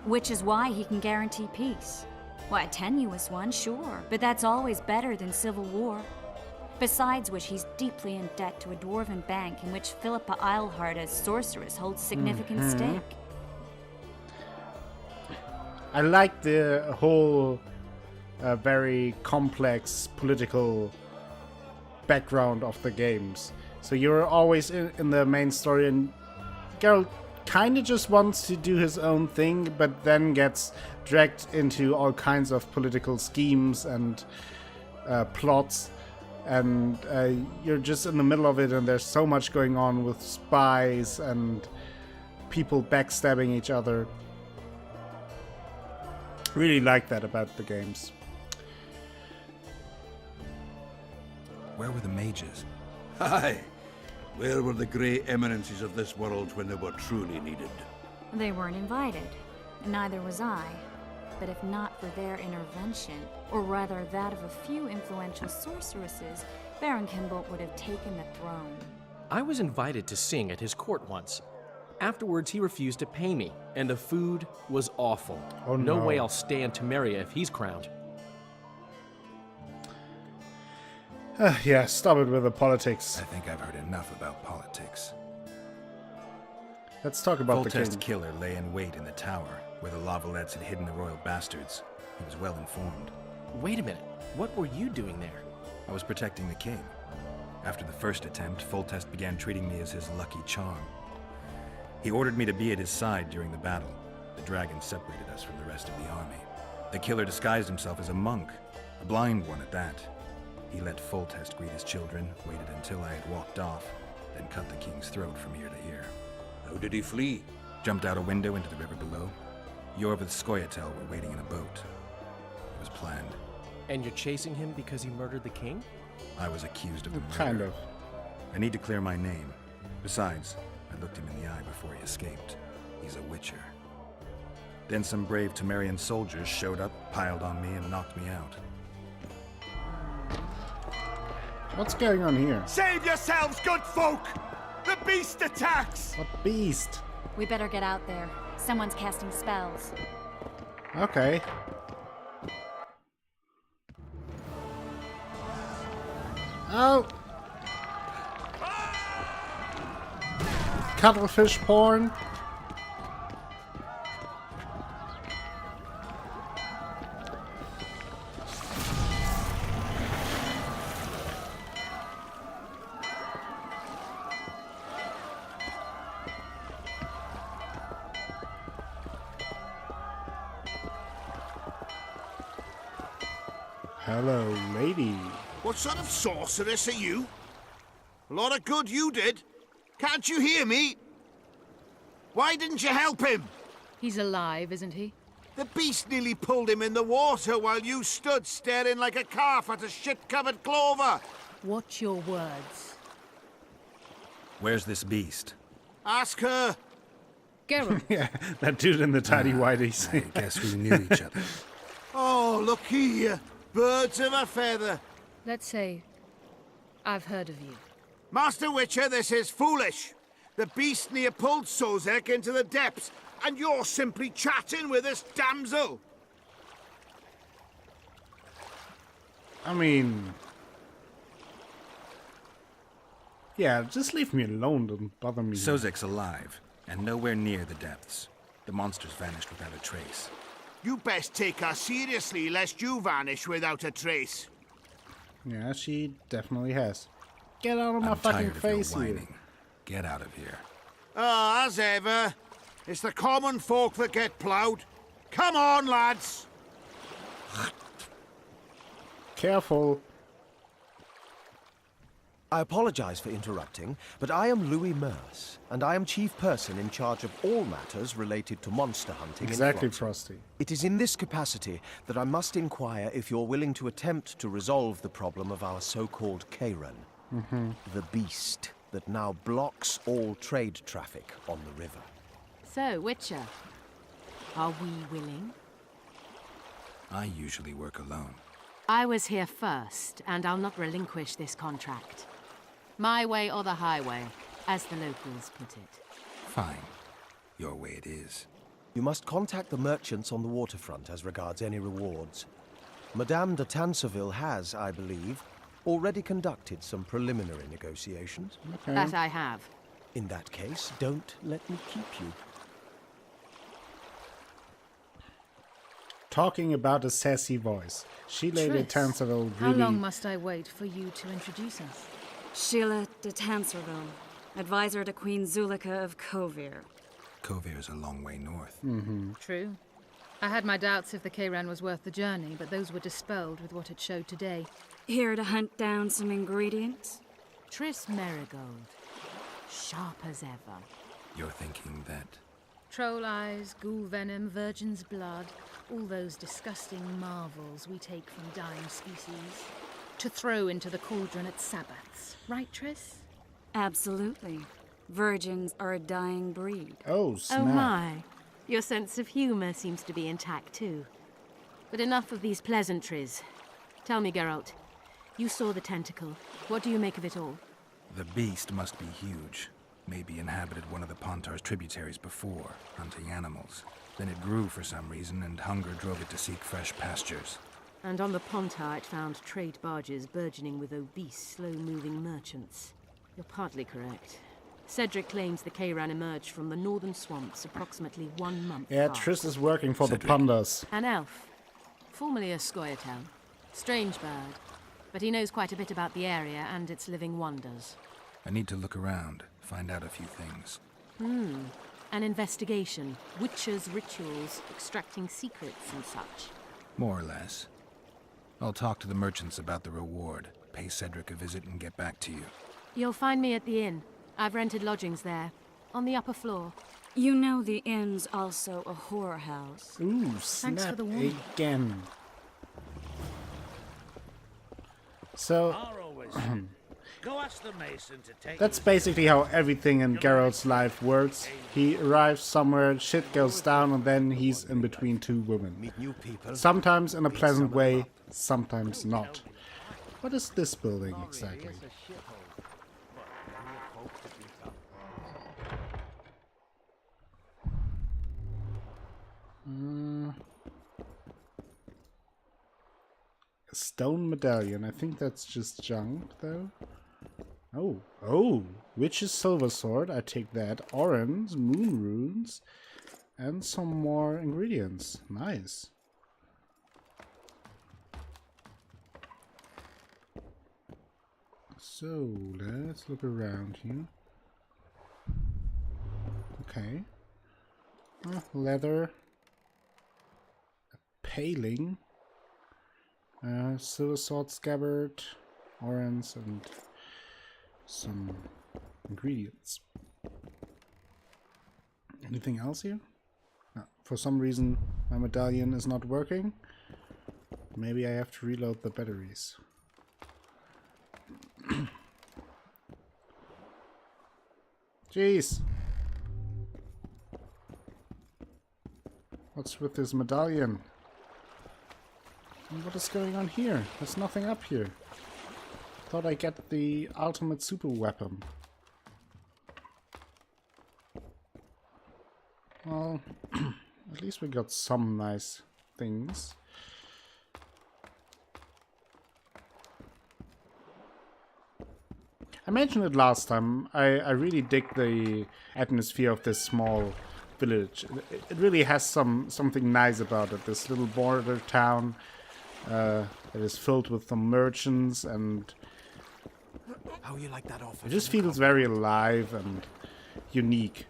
Which is why he can guarantee peace. Why, a tenuous one, sure, but that's always better than civil war. Besides which, he's deeply in debt to a dwarven bank in which Philippa Eilhart as sorceress holds significant stake. I like the whole very complex political background of the games. So you're always in the main story, and Geralt kind of just wants to do his own thing, but then gets dragged into all kinds of political schemes and plots, and you're just in the middle of it, and there's so much going on with spies and people backstabbing each other. Really like that about the games. Where were the mages? Aye. Where were the great eminences of this world when they were truly needed? They weren't invited. Neither was I. But if not for their intervention, or rather that of a few influential sorceresses, Baron Kimbolt would have taken the throne. I was invited to sing at his court once. Afterwards, he refused to pay me, and the food was awful. Oh, no no way I'll stay in Temeria if he's crowned. Yeah, stop it with the politics. I think I've heard enough about politics. Let's talk about the Foltest's king. killer lay in wait in the tower, where the Lavalettes had hidden the royal bastards. He was well informed. Wait a minute. What were you doing there? I was protecting the king. After the first attempt, Foltest began treating me as his lucky charm. He ordered me to be at his side during the battle. The dragon separated us from the rest of the army. The killer disguised himself as a monk, a blind one at that. He let Foltest greet his children, waited until I had walked off, then cut the king's throat from ear to ear. How did he flee? Jumped out a window into the river below. Yorv and Skoyatel were waiting in a boat. It was planned. And you're chasing him because he murdered the king? I was accused of the murder. Kind of. I need to clear my name. Besides, I looked him in the eye before he escaped. He's a witcher. Then some brave Temerian soldiers showed up, piled on me, and knocked me out. What's going on here? Save yourselves, good folk! The beast attacks! What beast? We better get out there. Someone's casting spells. Okay. Oh! Cuttlefish porn? Hello, lady. What sort of sorceress are you? A lot of good you did. Can't you hear me? Why didn't you help him? He's alive, isn't he? The beast nearly pulled him in the water while you stood staring like a calf at a shit-covered clover. Watch your words. Where's this beast? Ask her. Geralt, Yeah, that dude in the tiny whities. I guess we knew each other. Oh, look here. Birds of a feather. let's say I've heard of you. Master Witcher, this is foolish. The beast near pulled Sozek into the depths, and you're simply chatting with this damsel. I mean... Yeah, just leave me alone, don't bother me. Sozek's alive, and nowhere near the depths. The monsters vanished without a trace. You best take her seriously, lest you vanish without a trace. Yeah, she definitely has. Get out of my I'm fucking tired face, of your you. whining. Get out of here. Ah, as ever. It's the common folk that get ploughed. Come on, lads! Careful. I apologize for interrupting, but I am Louis Merce, and I am chief person in charge of all matters related to monster hunting Exactly, in Flotsam. Frosty. It is in this capacity that I must inquire if you're willing to attempt to resolve the problem of our so-called Kairan, the beast that now blocks all trade traffic on the river. So, Witcher, are we willing? I usually work alone. I was here first, and I'll not relinquish this contract. My way or the highway, as the locals put it. Fine. Your way it is. You must contact the merchants on the waterfront as regards any rewards. Madame de Tanserville has, I believe, already conducted some preliminary negotiations. Okay. That I have. In that case, don't let me keep you. Talking about a sassy voice. She Lady Triss, Tanserville how really... long must I wait for you to introduce us? Sheila de Tanserville, advisor to Queen Zulika of Kovir. Kovir's a long way north. True. I had my doubts if the Kairan was worth the journey, but those were dispelled with what it showed today. Here to hunt down some ingredients? Triss Marigold. Sharp as ever. You're thinking that... Troll eyes, ghoul venom, virgin's blood, all those disgusting marvels we take from dying species, to throw into the cauldron at Sabbaths. Right, Triss? Absolutely. Virgins are a dying breed. Oh, snap. Oh my. Your sense of humor seems to be intact too. But enough of these pleasantries. Tell me, Geralt, you saw the tentacle. What do you make of it all? The beast must be huge. Maybe inhabited one of the Pontar's tributaries before, hunting animals. Then it grew for some reason, and hunger drove it to seek fresh pastures. And on the Pontar it found trade barges burgeoning with obese, slow-moving merchants. You're partly correct. Cedric claims the Kairan emerged from the northern swamps approximately 1 month Yeah, past. Triss is working for Cedric. the Pandas. An elf, formerly a Scoia'tael. Strange bird, but he knows quite a bit about the area and its living wonders. I need to look around, find out a few things. An investigation, witches' rituals, extracting secrets and such. More or less. I'll talk to the merchants about the reward, pay Cedric a visit, and get back to you. You'll find me at the inn. I've rented lodgings there, on the upper floor. You know the inn's also a whorehouse. Ooh, Thanks for snap the warning. again. So, Are always. Go ask the mason to take that's you. basically how everything in Geralt's life works. He arrives somewhere, shit goes down, and then he's in between two women. Meet new people. Sometimes in a pleasant way, sometimes not. What is this building exactly? A stone medallion. I think that's just junk, though. Oh, witch's silver sword. I take that. Orange, moon runes, and some more ingredients. Nice. So let's look around here. Okay. Leather. A paling. Silver sword scabbard. Orange and some ingredients. Anything else here? No. For some reason my medallion is not working. Maybe I have to reload the batteries. Jeez. What's with this medallion? And what is going on here? There's nothing up here. Thought I'd get the ultimate super weapon. Well, at least we got some nice things. I mentioned it last time. I really dig the atmosphere of this small village. It really has something nice about it. This little border town that is filled with some merchants, and How you like that offer? it just feels very alive and unique.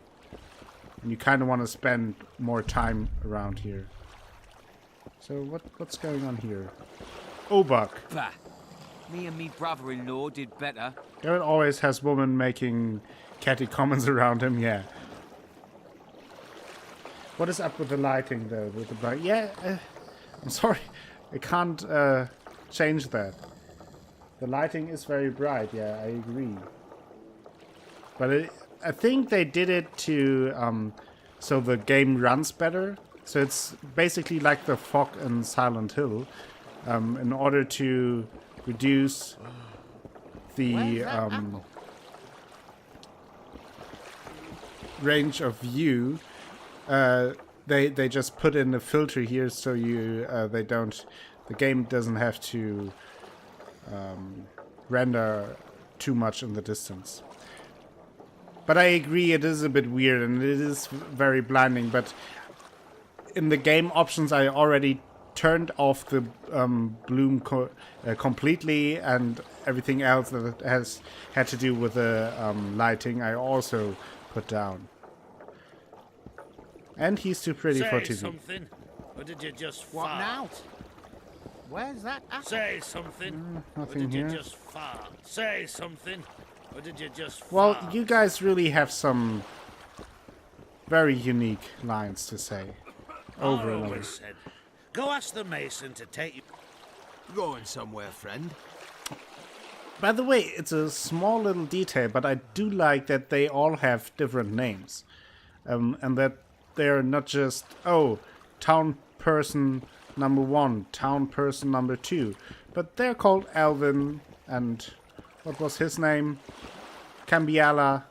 And you kind of want to spend more time around here. So what's going on here? Obak. Bah. Me and me brother-in-law did better. Garrett always has women making catty comments around him, yeah. What is up with the lighting, though? With the bright? Yeah, I'm sorry. I can't change that. The lighting is very bright, yeah, I agree. But I think they did it to so the game runs better. So it's basically like the fog in Silent Hill. In order to reduce the range of view, they just put in a filter here, so you the game doesn't have to render too much in the distance. But I agree, it is a bit weird and it is very blinding. But in the game options, I already turned off the bloom completely, and everything else that has had to do with the lighting I also put down. And he's too pretty for TV. Say something, or did you just fart? What now? Where's that apple? Say something, or Nothing did here. you just fart? Say something, or did you just Well, fart? you guys really have some very unique lines to say. Over and over. always said, go ask the mason to take you. Going somewhere, friend? By the way, it's a small little detail, but I do like that they all have different names. And that they're not just, oh, town person number 1, town person number 2. But they're called Alvin, and what was his name? Cambiala.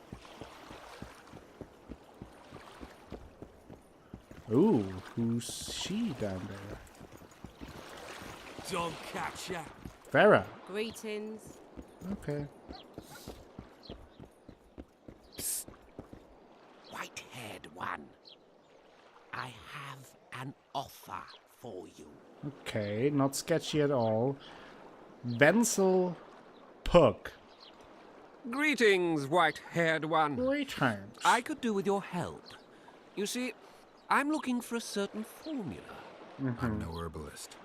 Ooh, who's she down there? Don't catch ya. Vera. Greetings. Okay. White-haired one, I have an offer for you. Okay, not sketchy at all. Wenzel Puck. Greetings, white-haired one. Greetings. I could do with your help. You see, I'm looking for a certain formula. I'm no herbalist.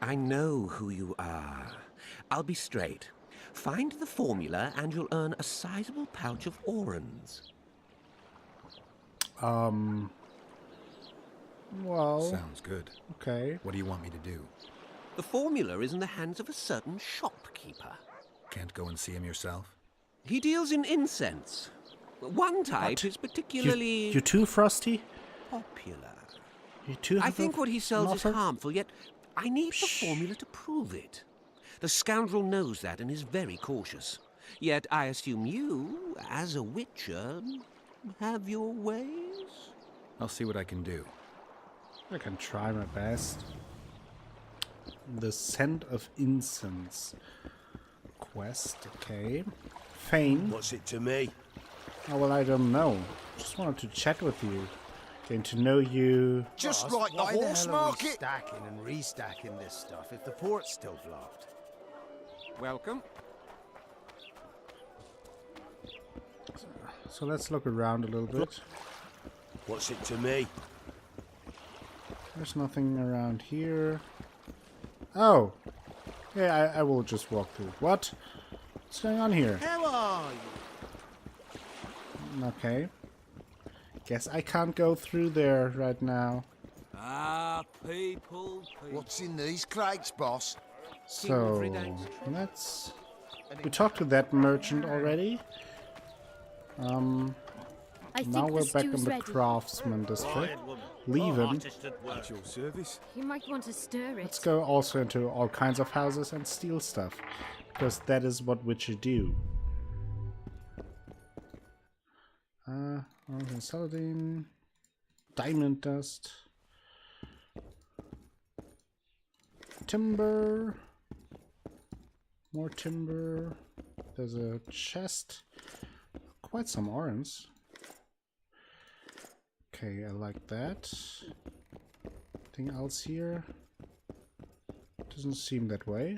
I know who you are. I'll be straight. Find the formula and you'll earn a sizable pouch of orans. Well, Sounds good. okay. What do you want me to do? The formula is in the hands of a certain shopkeeper. Can't go and see him yourself? He deals in incense. One type is particularly You too, Frosty? popular. You too I have think what he sells is offer? harmful, yet I need the formula to prove it. The scoundrel knows that and is very cautious. Yet I assume you, as a witcher, have your ways? I'll see what I can do. I can try my best. The scent of incense. Quest, okay. Fame. What's it to me? Oh, well, I don't know. Just wanted to chat with you. Getting to know you. Just Boss, like the why the horse hell are we market. stacking and restacking this stuff if the port's still blocked? Welcome. So let's look around a little bit. What's it to me? There's nothing around here. Oh. Yeah, I will just walk through. What? What's going on here? How are you? Okay. Guess I can't go through there right now. People. What's in these crates, boss? So, let's... We talked to that merchant already. I think Now we're the back in stew's the ready. craftsman district. Leave him. At your service. You might want to stir it. Let's go also into all kinds of houses and steal stuff. Because that is what witches do. Saladin. Diamond dust. Timber. More timber. there's a chest. Quite some orange. Okay, I like that. Anything else here? Doesn't seem that way.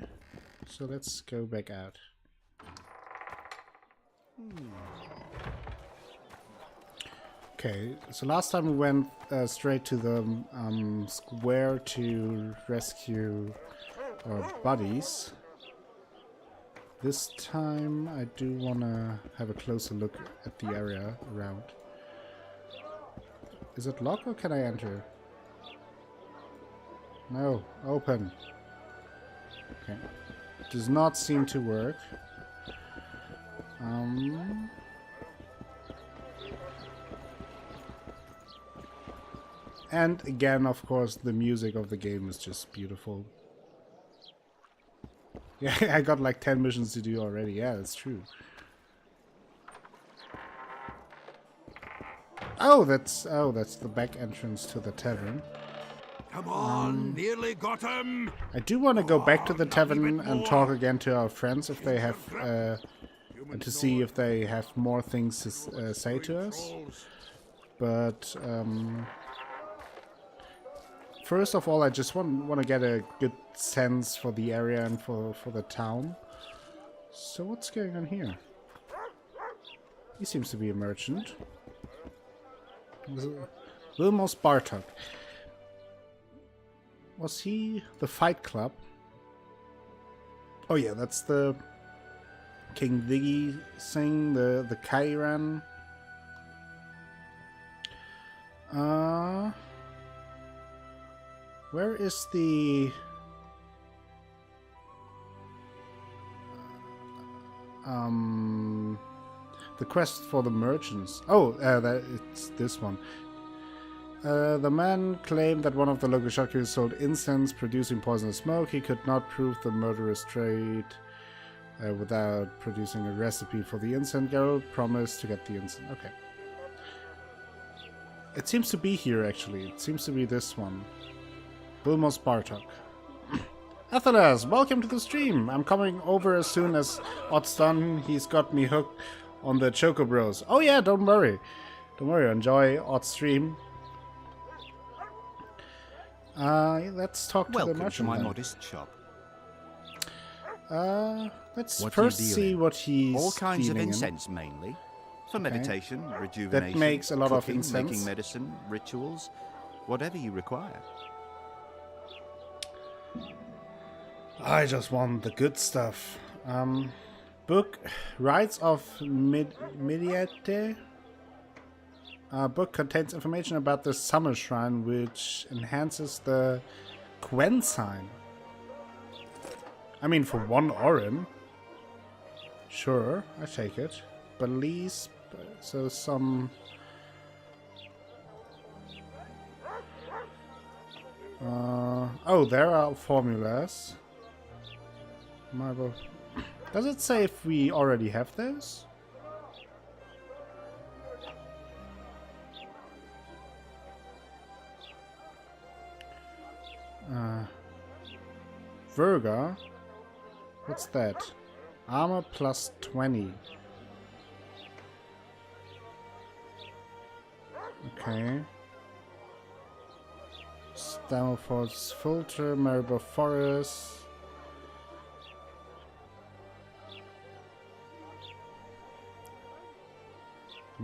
So let's go back out. Okay, so last time we went straight to the square to rescue our buddies. This time I do want to have a closer look at the area around. Is it locked or can I enter? No, open. Okay, does not seem to work. And again, of course, the music of the game is just beautiful. Yeah, I got like 10 missions to do already. Yeah, that's true. Oh, that's the back entrance to the tavern. Come on, nearly got him. I do want to go back to the tavern and talk again to our friends if they have, to see if they have more things to say to us. But first of all, I just want to get a good sense for the area and for the town. So what's going on here? He seems to be a merchant. Wilmos Bartok. Was he the Fight Club? Oh yeah, that's the King Diggy thing, the Kairan. Where is the quest for the merchants? Oh, it's this one. The man claimed that one of the local shopkeepers sold incense producing poisonous smoke. He could not prove the murderous trade without producing a recipe for the incense. Geralt promised to get the incense. Okay. It seems to be here, actually. It seems to be this one. Wilmos Bartok. Athelas, welcome to the stream. I'm coming over as soon as Odd's done. He's got me hooked on the Choco Bros. Oh yeah, don't worry. Don't worry, enjoy Odd's stream. Let's talk to the merchant. Welcome to my modest shop. Let's first see what he's all kinds of dealing incense, mainly for meditation, rejuvenation. That makes a lot of cooking, incense. Making medicine, rituals, whatever you require. I just want the good stuff. Book Rites of Mediate. Book contains information about the Summer Shrine, which enhances the Quen sign. I mean, for 1 Orim. Sure, I take it. Belize, so some... oh, there are formulas. Does it say if we already have those? Virga? What's that? Armor plus 20. Okay. Stammelford's Filter, Maribor Forest.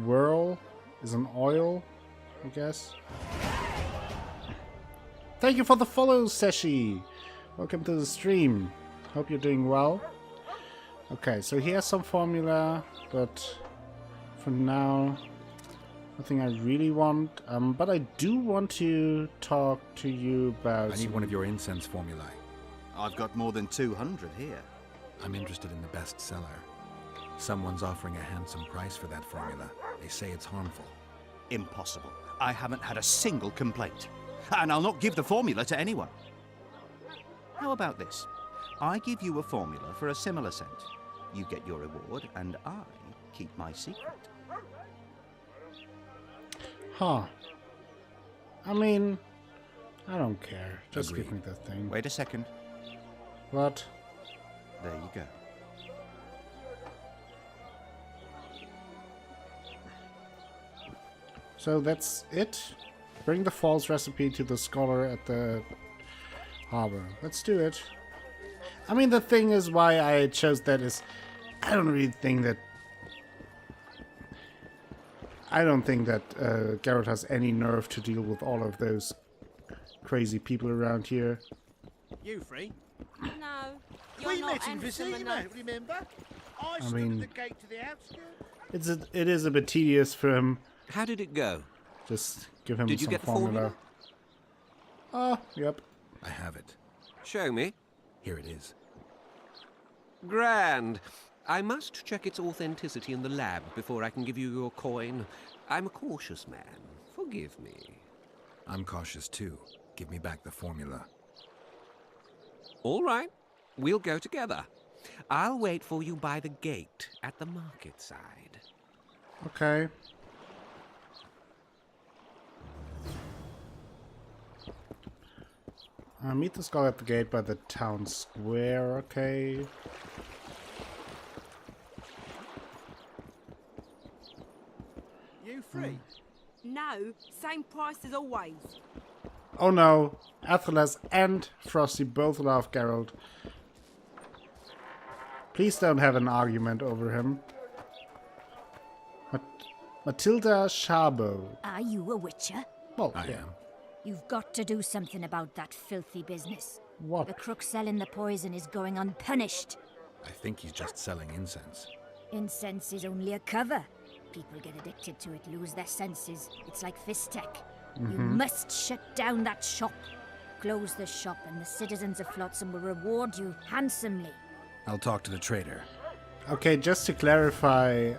Whirl is an oil, I guess. Thank you for the follow, Seshi. Welcome to the stream. Hope you're doing well. Okay, so he has some formula, but for now, nothing I really want. But I do want to talk to you about... I need one of your incense formulae. I've got more than 200 here. I'm interested in the best seller. Someone's offering a handsome price for that formula. They say it's harmful. Impossible. I haven't had a single complaint. And I'll not give the formula to anyone. How about this? I give you a formula for a similar scent. You get your reward, and I keep my secret. Huh. I mean, I don't care. Just Agreed. give me that thing. Wait a second. What? There you go. So that's it. Bring the false recipe to the scholar at the harbor. Let's do it. I mean, the thing is why I chose that is I don't think that Geralt has any nerve to deal with all of those crazy people around here. You free? No, you're We not met in handsome Vizima, enough. remember? I I stood mean, at the gate to the outskirts. it is a bit tedious for him. How did it go? Just give him Did you some get the formula. formula? Oh, yep. I have it. Show me. Here it is. Grand. I must check its authenticity in the lab before I can give you your coin. I'm a cautious man. Forgive me. I'm cautious too. Give me back the formula. All right. We'll go together. I'll wait for you by the gate at the market side. Okay. Meet the scholar at the gate by the town square. Okay. You free? No, same price as always. Oh no, Athelas and Frosty both love Geralt. Please don't have an argument over him. Matilda Shabo. Are you a witcher? Well, I yeah. am. You've got to do something about that filthy business. What? The crook selling the poison is going unpunished. I think he's just selling incense. Incense is only a cover. People get addicted to it, lose their senses. It's like Fistek. You must shut down that shop. Close the shop and the citizens of Flotsam will reward you handsomely. I'll talk to the trader. Okay, just to clarify,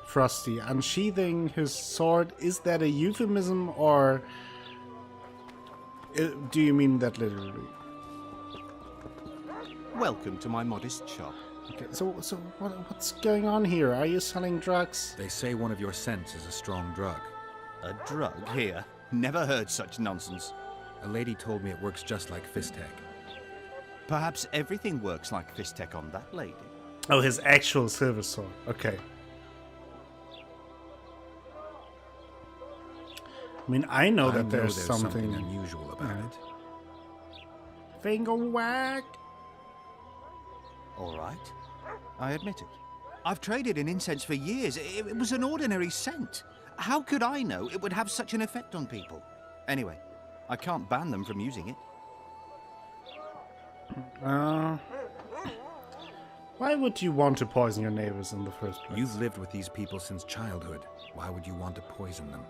Frosty, unsheathing his sword, is that a euphemism or do you mean that literally? Welcome to my modest shop. Okay, so what's going on here? Are you selling drugs? They say one of your scents is a strong drug. A drug here? Never heard such nonsense. A lady told me it works just like Fistek. Perhaps everything works like Fistek on that lady. Oh, his actual silver sword. Okay. I mean, I know that there's something unusual about it. Finger whack. All right. I admit it. I've traded in incense for years. It was an ordinary scent. How could I know it would have such an effect on people? Anyway, I can't ban them from using it. Why would you want to poison your neighbors in the first place? You've lived with these people since childhood. Why would you want to poison them?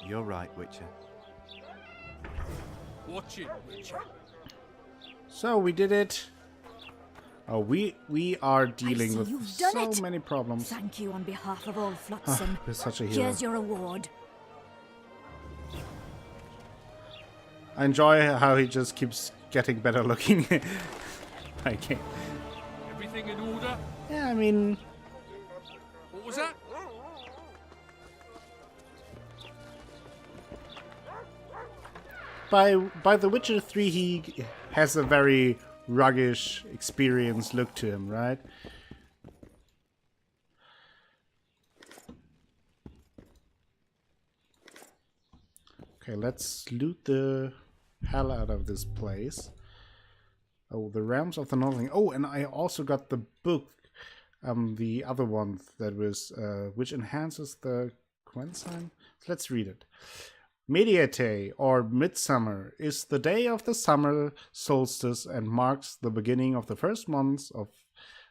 You're right, Witcher. Watch it, Witcher. So we did it. Oh, we are dealing with you've done so it. many problems. Thank you on behalf of all Flotsam. You're such a hero. Here's your reward. I enjoy how he just keeps getting better looking. Okay. Everything in order? Yeah, I mean, What was that? by The Witcher 3, he has a very ruggish, experienced look to him, right? Okay, let's loot the hell out of this place. Oh, the Realms of the Northern. Oh, and I also got the book, the other one that was, which enhances the Quensign. Let's read it. Mediate, or Midsummer, is the day of the summer solstice and marks the beginning of the first months of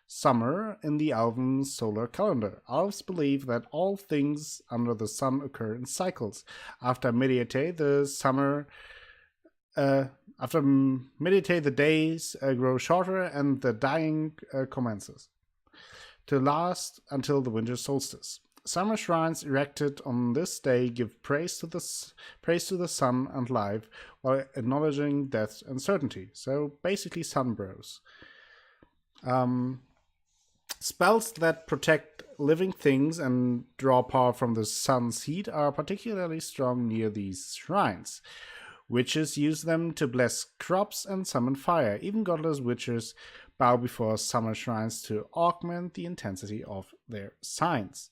summer in the Elven solar calendar. Elves believe that all things under the sun occur in cycles. After Mediate, the days grow shorter and the dying commences, to last until the winter solstice. Summer shrines erected on this day give praise to the sun and life, while acknowledging death and certainty. So basically, sun bros. Spells that protect living things and draw power from the sun's heat are particularly strong near these shrines. Witches use them to bless crops and summon fire. Even godless witches bow before summer shrines to augment the intensity of their signs.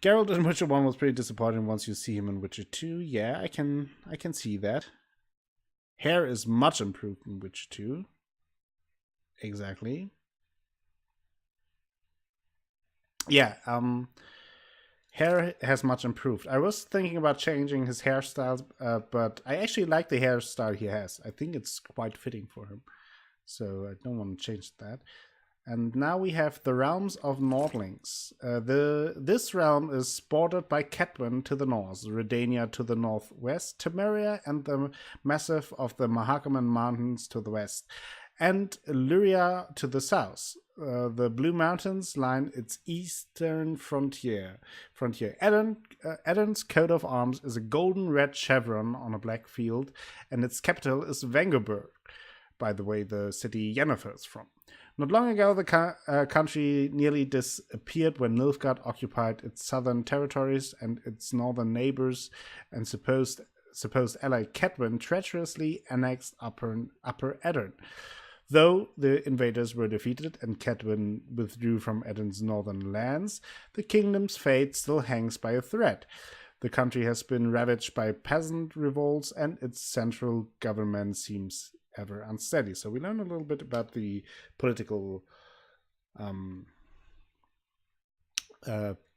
Geralt in Witcher 1 was pretty disappointing once you see him in Witcher 2. Yeah, I can see that. Hair is much improved in Witcher 2. Exactly. Yeah, hair has much improved. I was thinking about changing his hairstyle, but I actually like the hairstyle he has. I think it's quite fitting for him. So I don't want to change that. And now we have the realms of Nordlings. This realm is bordered by Kedwen to the north, Redania to the northwest, Temeria and the massif of the Mahakaman Mountains to the west, and Illyria to the south. The Blue Mountains line its eastern frontier. Eden's coat of arms is a golden red chevron on a black field, and its capital is Vengerberg, by the way the city Yennefer is from. Not long ago, the country nearly disappeared when Nilfgaard occupied its southern territories, and its northern neighbors and supposed ally Kedwen treacherously annexed Upper Edirn. Though the invaders were defeated and Kedwen withdrew from Edirn's northern lands, the kingdom's fate still hangs by a thread. The country has been ravaged by peasant revolts, and its central government seems ever unsteady. So we learn a little bit about the political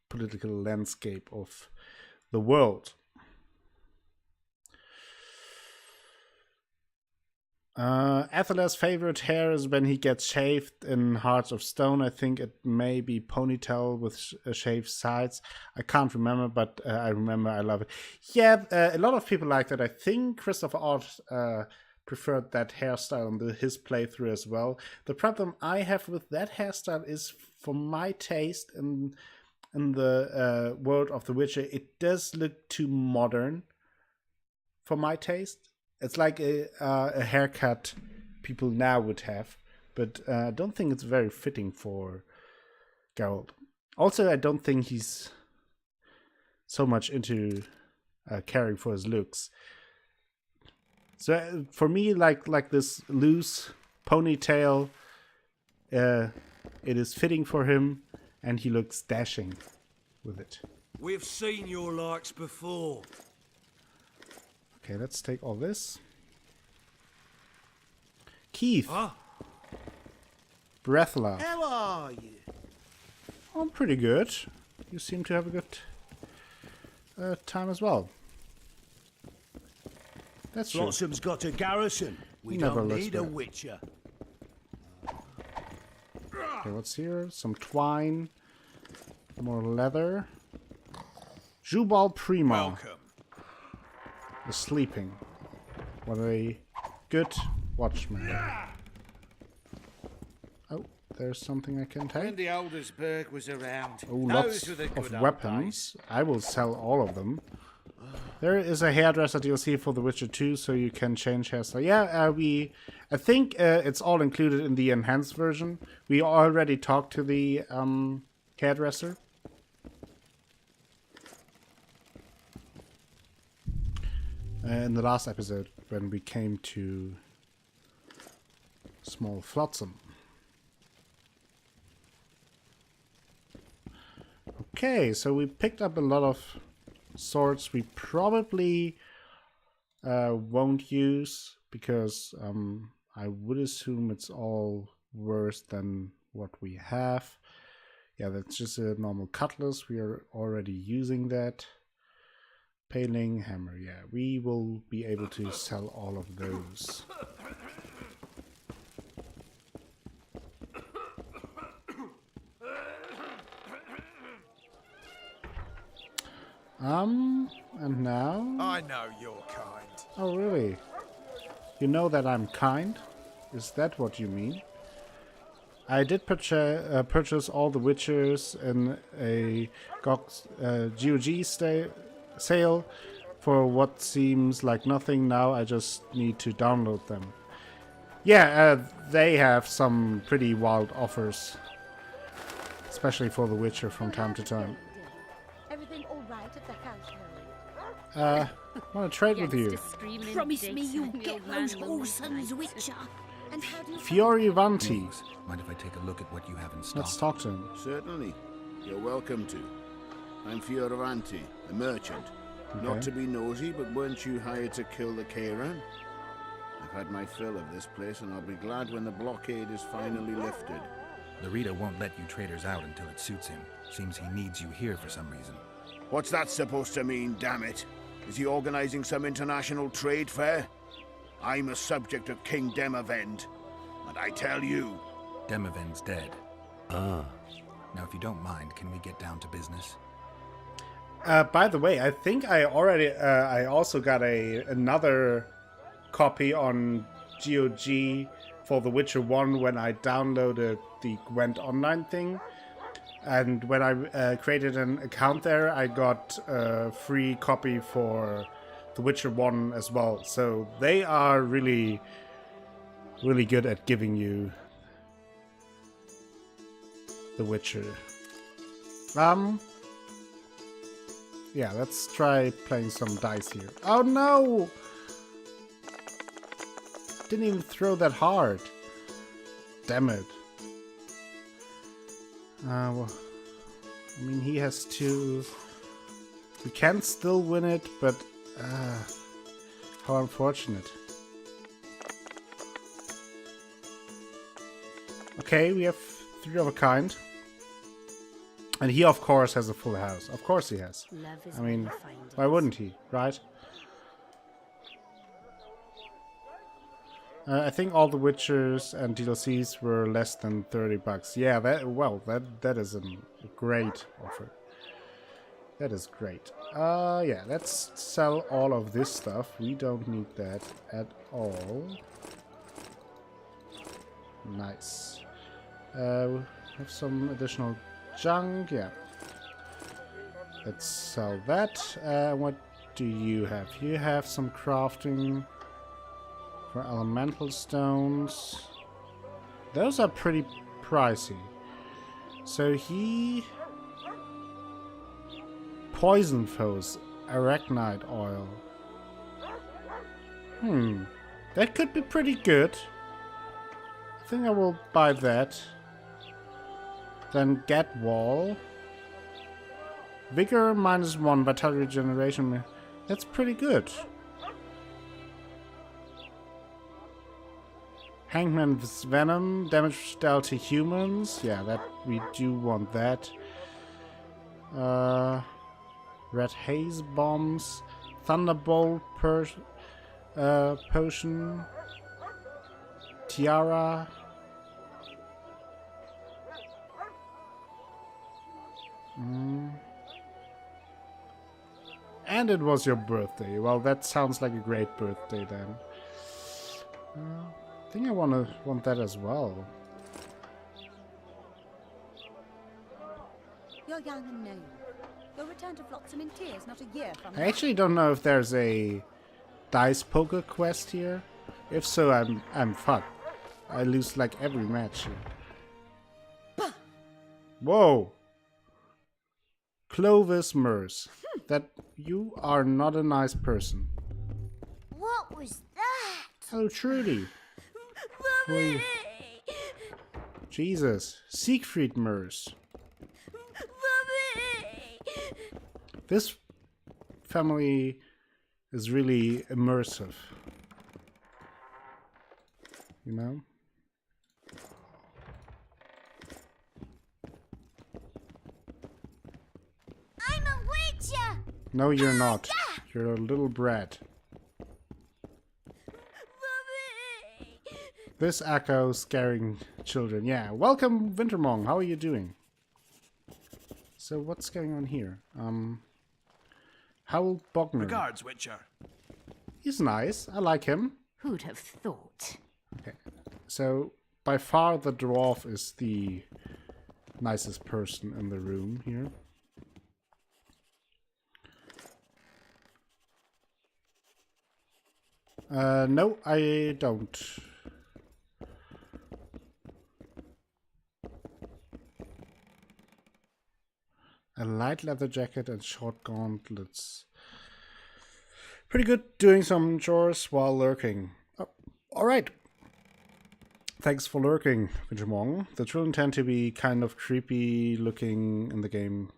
landscape of the world. Athalar's favorite hair is when he gets shaved in Hearts of Stone. I think it may be ponytail with shaved sides. I can't remember, but I remember I love it. Yeah, a lot of people like that. I think Christopher Ott preferred that hairstyle in his playthrough as well. The problem I have with that hairstyle is, for my taste in the world of The Witcher, it does look too modern for my taste. It's like a haircut people now would have, but I don't think it's very fitting for Geralt. Also, I don't think he's so much into caring for his looks. So for me, like this loose ponytail, it is fitting for him, and he looks dashing with it. We've seen your likes before. Okay, let's take all this. Keith. Huh? Breathala. How are you? I'm pretty good. You seem to have a good time as well. That's true. Flotsam's got a garrison. We Never don't looks need a bad. witcher. Okay, what's here? Some twine. More leather. Jubal Prima. Welcome. Is sleeping. What a good watchman. Oh, there's something I can take. When the Aldersberg was around, Oh, lots of weapons. I will sell all of them. There is a hairdresser DLC for The Witcher 2, so you can change hairstyle. Yeah, I think it's all included in the enhanced version. We already talked to the hairdresser. In the last episode, when we came to Small Flotsam. Okay, so we picked up a lot of swords we probably won't use, because I would assume it's all worse than what we have. Yeah, that's just a normal cutlass. We are already using that. Paling hammer, yeah, we will be able to sell all of those. And now? I know you're kind. Oh, really? You know that I'm kind? Is that what you mean? I did purchase all the Witchers in a GOG sale for what seems like nothing. Now I just need to download them. Yeah, they have some pretty wild offers, especially for The Witcher from time to time. Everything all right at the house, Want to trade with you? Promise me you'll get those Olsen's Witcher. And how do you Fioravanti. Mind if I take a look at what you have in stock? Let's talk to him. Certainly. You're welcome to. I'm Fioravanti, a merchant. Okay. Not to be nosy, but weren't you hired to kill the Kairan? I've had my fill of this place, and I'll be glad when the blockade is finally lifted. The Rita won't let you traders out until it suits him. Seems he needs you here for some reason. What's that supposed to mean, damn it? Is he organizing some international trade fair? I'm a subject of King Demavend, and I tell you... Demavend's dead. Ah. Now, if you don't mind, can we get down to business? By the way, I think I already I also got another copy on GOG for The Witcher 1 when I downloaded the Gwent Online thing. And when I created an account there, I got a free copy for The Witcher 1 as well. So they are really, really good at giving you The Witcher. Yeah, let's try playing some dice here. Oh no! Didn't even throw that hard. Damn it. Well, I mean, he has to... We can still win it, but... how unfortunate. Okay, we have 3 of a kind. And he, of course, has a full house. Of course he has. I mean, why wouldn't he, right? I think all the Witchers and DLCs were less than $30. Yeah, that is a great offer. That is great. Yeah, let's sell all of this stuff. We don't need that at all. Nice. We have some additional junk. Yeah. Let's sell that. What do you have? You have some crafting for elemental stones. Those are pretty pricey. So he... Poison foes, arachnite oil. That could be pretty good. I think I will buy that. Then get wall. Vigor -1, vitality regeneration. That's pretty good. Hangman's Venom, damage dealt to humans. Yeah, that we do want that. Red Haze bombs, Thunderbolt potion, Tiara. And it was your birthday. Well, that sounds like a great birthday then. I think I want that as well. You're young and new. You'll return to Flotsam in tears, not a year from I now. actually don't know if there's a dice poker quest here. If so, I'm fucked. I lose like every match here. Whoa! Clovis Merce. That you are not a nice person. What was that? Hello, Trudy. Who are you? Jesus. Siegfried Merce. This family is really immersive. You know? I'm a witcher! No, you're not. You're a little brat. This echo scaring children. Yeah, welcome, Wintermong. How are you doing? So what's going on here? Howell Bogner. Regards, Witcher. He's nice. I like him. Who'd have thought? Okay. So by far the dwarf is the nicest person in the room here. No, I don't. A light leather jacket and short gauntlets. Pretty good doing some chores while lurking. Oh, alright. Thanks for lurking, Wintermong. The children tend to be kind of creepy looking in the game.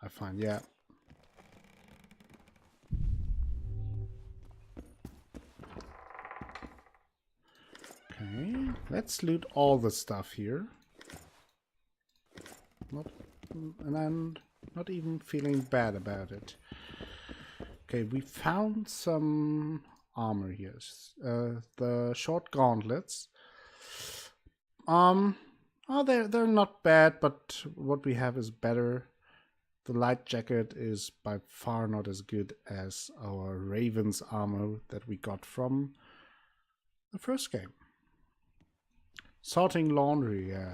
I find, yeah. Okay, let's loot all the stuff here. And I'm not even feeling bad about it. Okay, we found some armor here. The short gauntlets. Oh, they're not bad, but what we have is better. The light jacket is by far not as good as our Raven's armor that we got from the first game. Sorting laundry, yeah.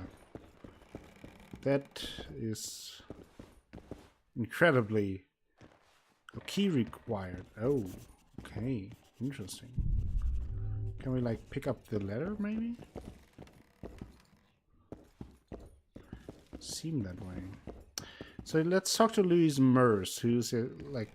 That is incredibly key required. Oh, okay, interesting. Can we like pick up the letter maybe? Seem that way. So let's talk to Louise Merce, who's like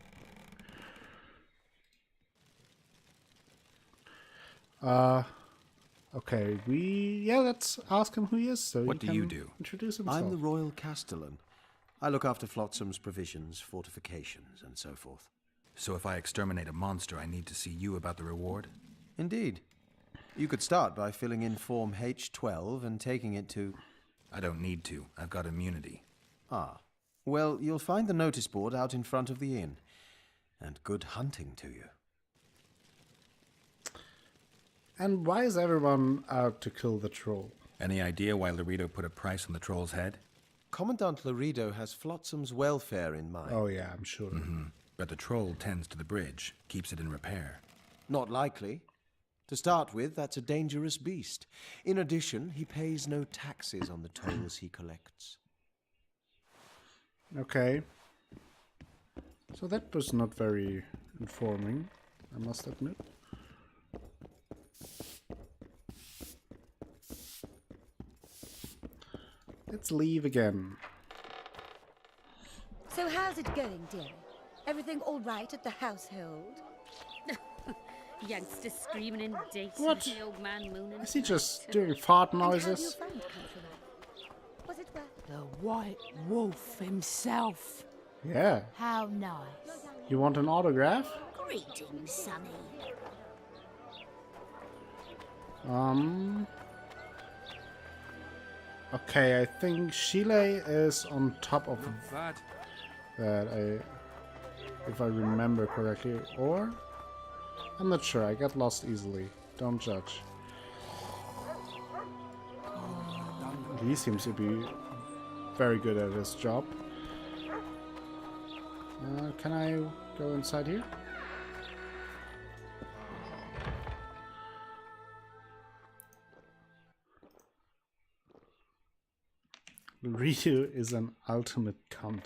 okay, let's ask him who he is. So what do you do? Introduce himself. I'm the Royal Castellan. I look after Flotsam's provisions, fortifications, and so forth. So if I exterminate a monster, I need to see you about the reward? Indeed. You could start by filling in Form H12 and taking it to... I don't need to. I've got immunity. Ah. Well, you'll find the notice board out in front of the inn. And good hunting to you. And why is everyone out to kill the troll? Any idea why Laredo put a price on the troll's head? Commandant Laredo has Flotsam's welfare in mind. Oh yeah, I'm sure. But the troll tends to the bridge, keeps it in repair. Not likely. To start with, that's a dangerous beast. In addition, he pays no taxes on the tolls he collects. Okay. So that was not very informing, I must admit. Let's leave again. So how's it going, dearie? Everything all right at the household? Youngster screaming in daytime. What? The old man mooning. Is he just doing fart And how do you noises? find country life? Was it well? The White Wolf himself. Yeah. How nice. You want an autograph? Greetings, Sonny. Okay, I think Chile is on top of Bad. that, if I remember correctly, or I'm not sure. I get lost easily. Don't judge. He seems to be very good at his job. Can I go inside here? Ryu is an ultimate cunt.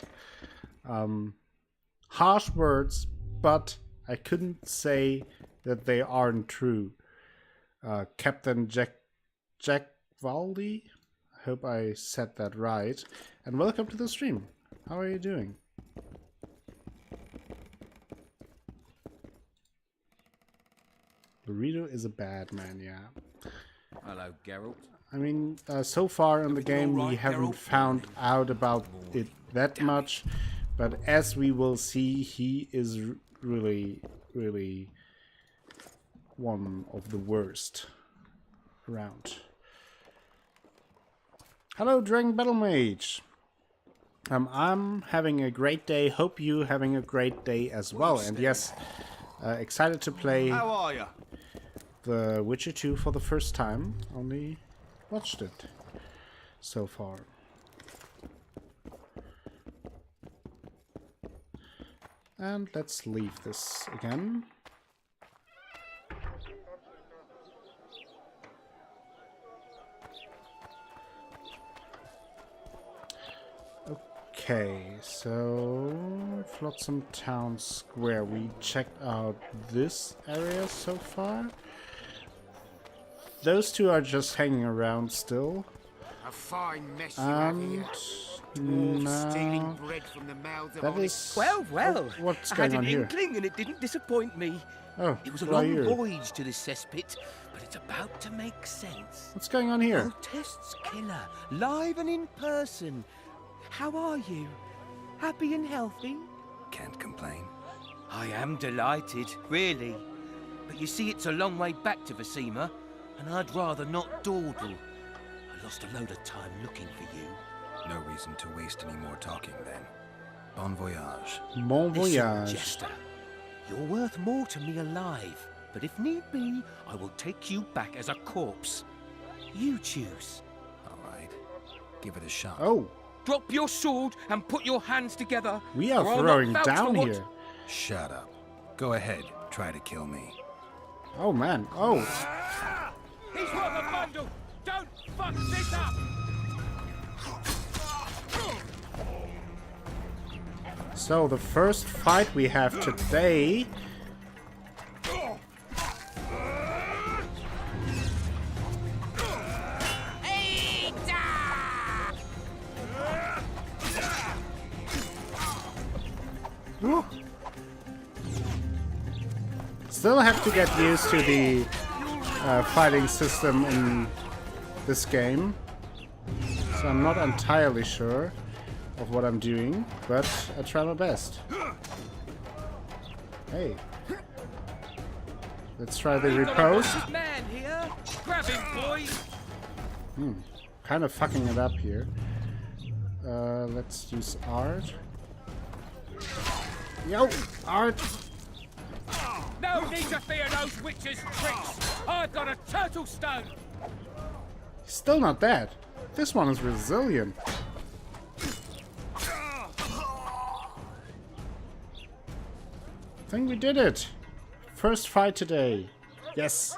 Harsh words, but I couldn't say that they aren't true. Captain Jack Valdi? I hope I said that right. And welcome to the stream. How are you doing? Laredo is a bad man, yeah. Hello, Geralt. I mean, so far in the game we haven't found out about it that much, but as we will see, he is really, really one of the worst around. Hello, Dragon Battle Mage. I'm having a great day. Hope you having a great day as well. And yes, excited to play How are you? The Witcher 2 for the first time. Only watched it so far. And let's leave this again. Okay, so Flotsam Town Square. We checked out this area so far. Those two are just hanging around still. A fine mess you have here. Dwarves stealing bread from the mouths of That honest... is... Well, what's I going had on an here? inkling and it didn't disappoint me. Oh, It was a why long here? voyage to this cesspit, but it's about to make sense. What's going on here? Tests killer, live and in person. How are you? Happy and healthy? Can't complain. I am delighted, really. But you see, it's a long way back to Vizima, and I'd rather not dawdle. I lost a load of time looking for you. No reason to waste any more talking, then. Bon voyage. Bon Listen, voyage. Jester, you're worth more to me alive, but if need be, I will take you back as a corpse. You choose. All right. Give it a shot. Oh, Drop your sword and put your hands together. we are or I'll not throwing vouch down for what- here. Shut up. Go ahead. Try to kill me. Oh man. Oh. He's worth a bundle. Don't fuck this up. So the first fight we have today. Woo. Still have to get used to the fighting system in this game, so I'm not entirely sure of what I'm doing, but I try my best. Hey, let's try the riposte. Man here. Grab him, boys. Kind of fucking it up here. Let's use art. Yo, art. No need to fear those witches' tricks. I've got a turtle stone. Still not dead. This one is resilient. I think we did it. First fight today. Yes.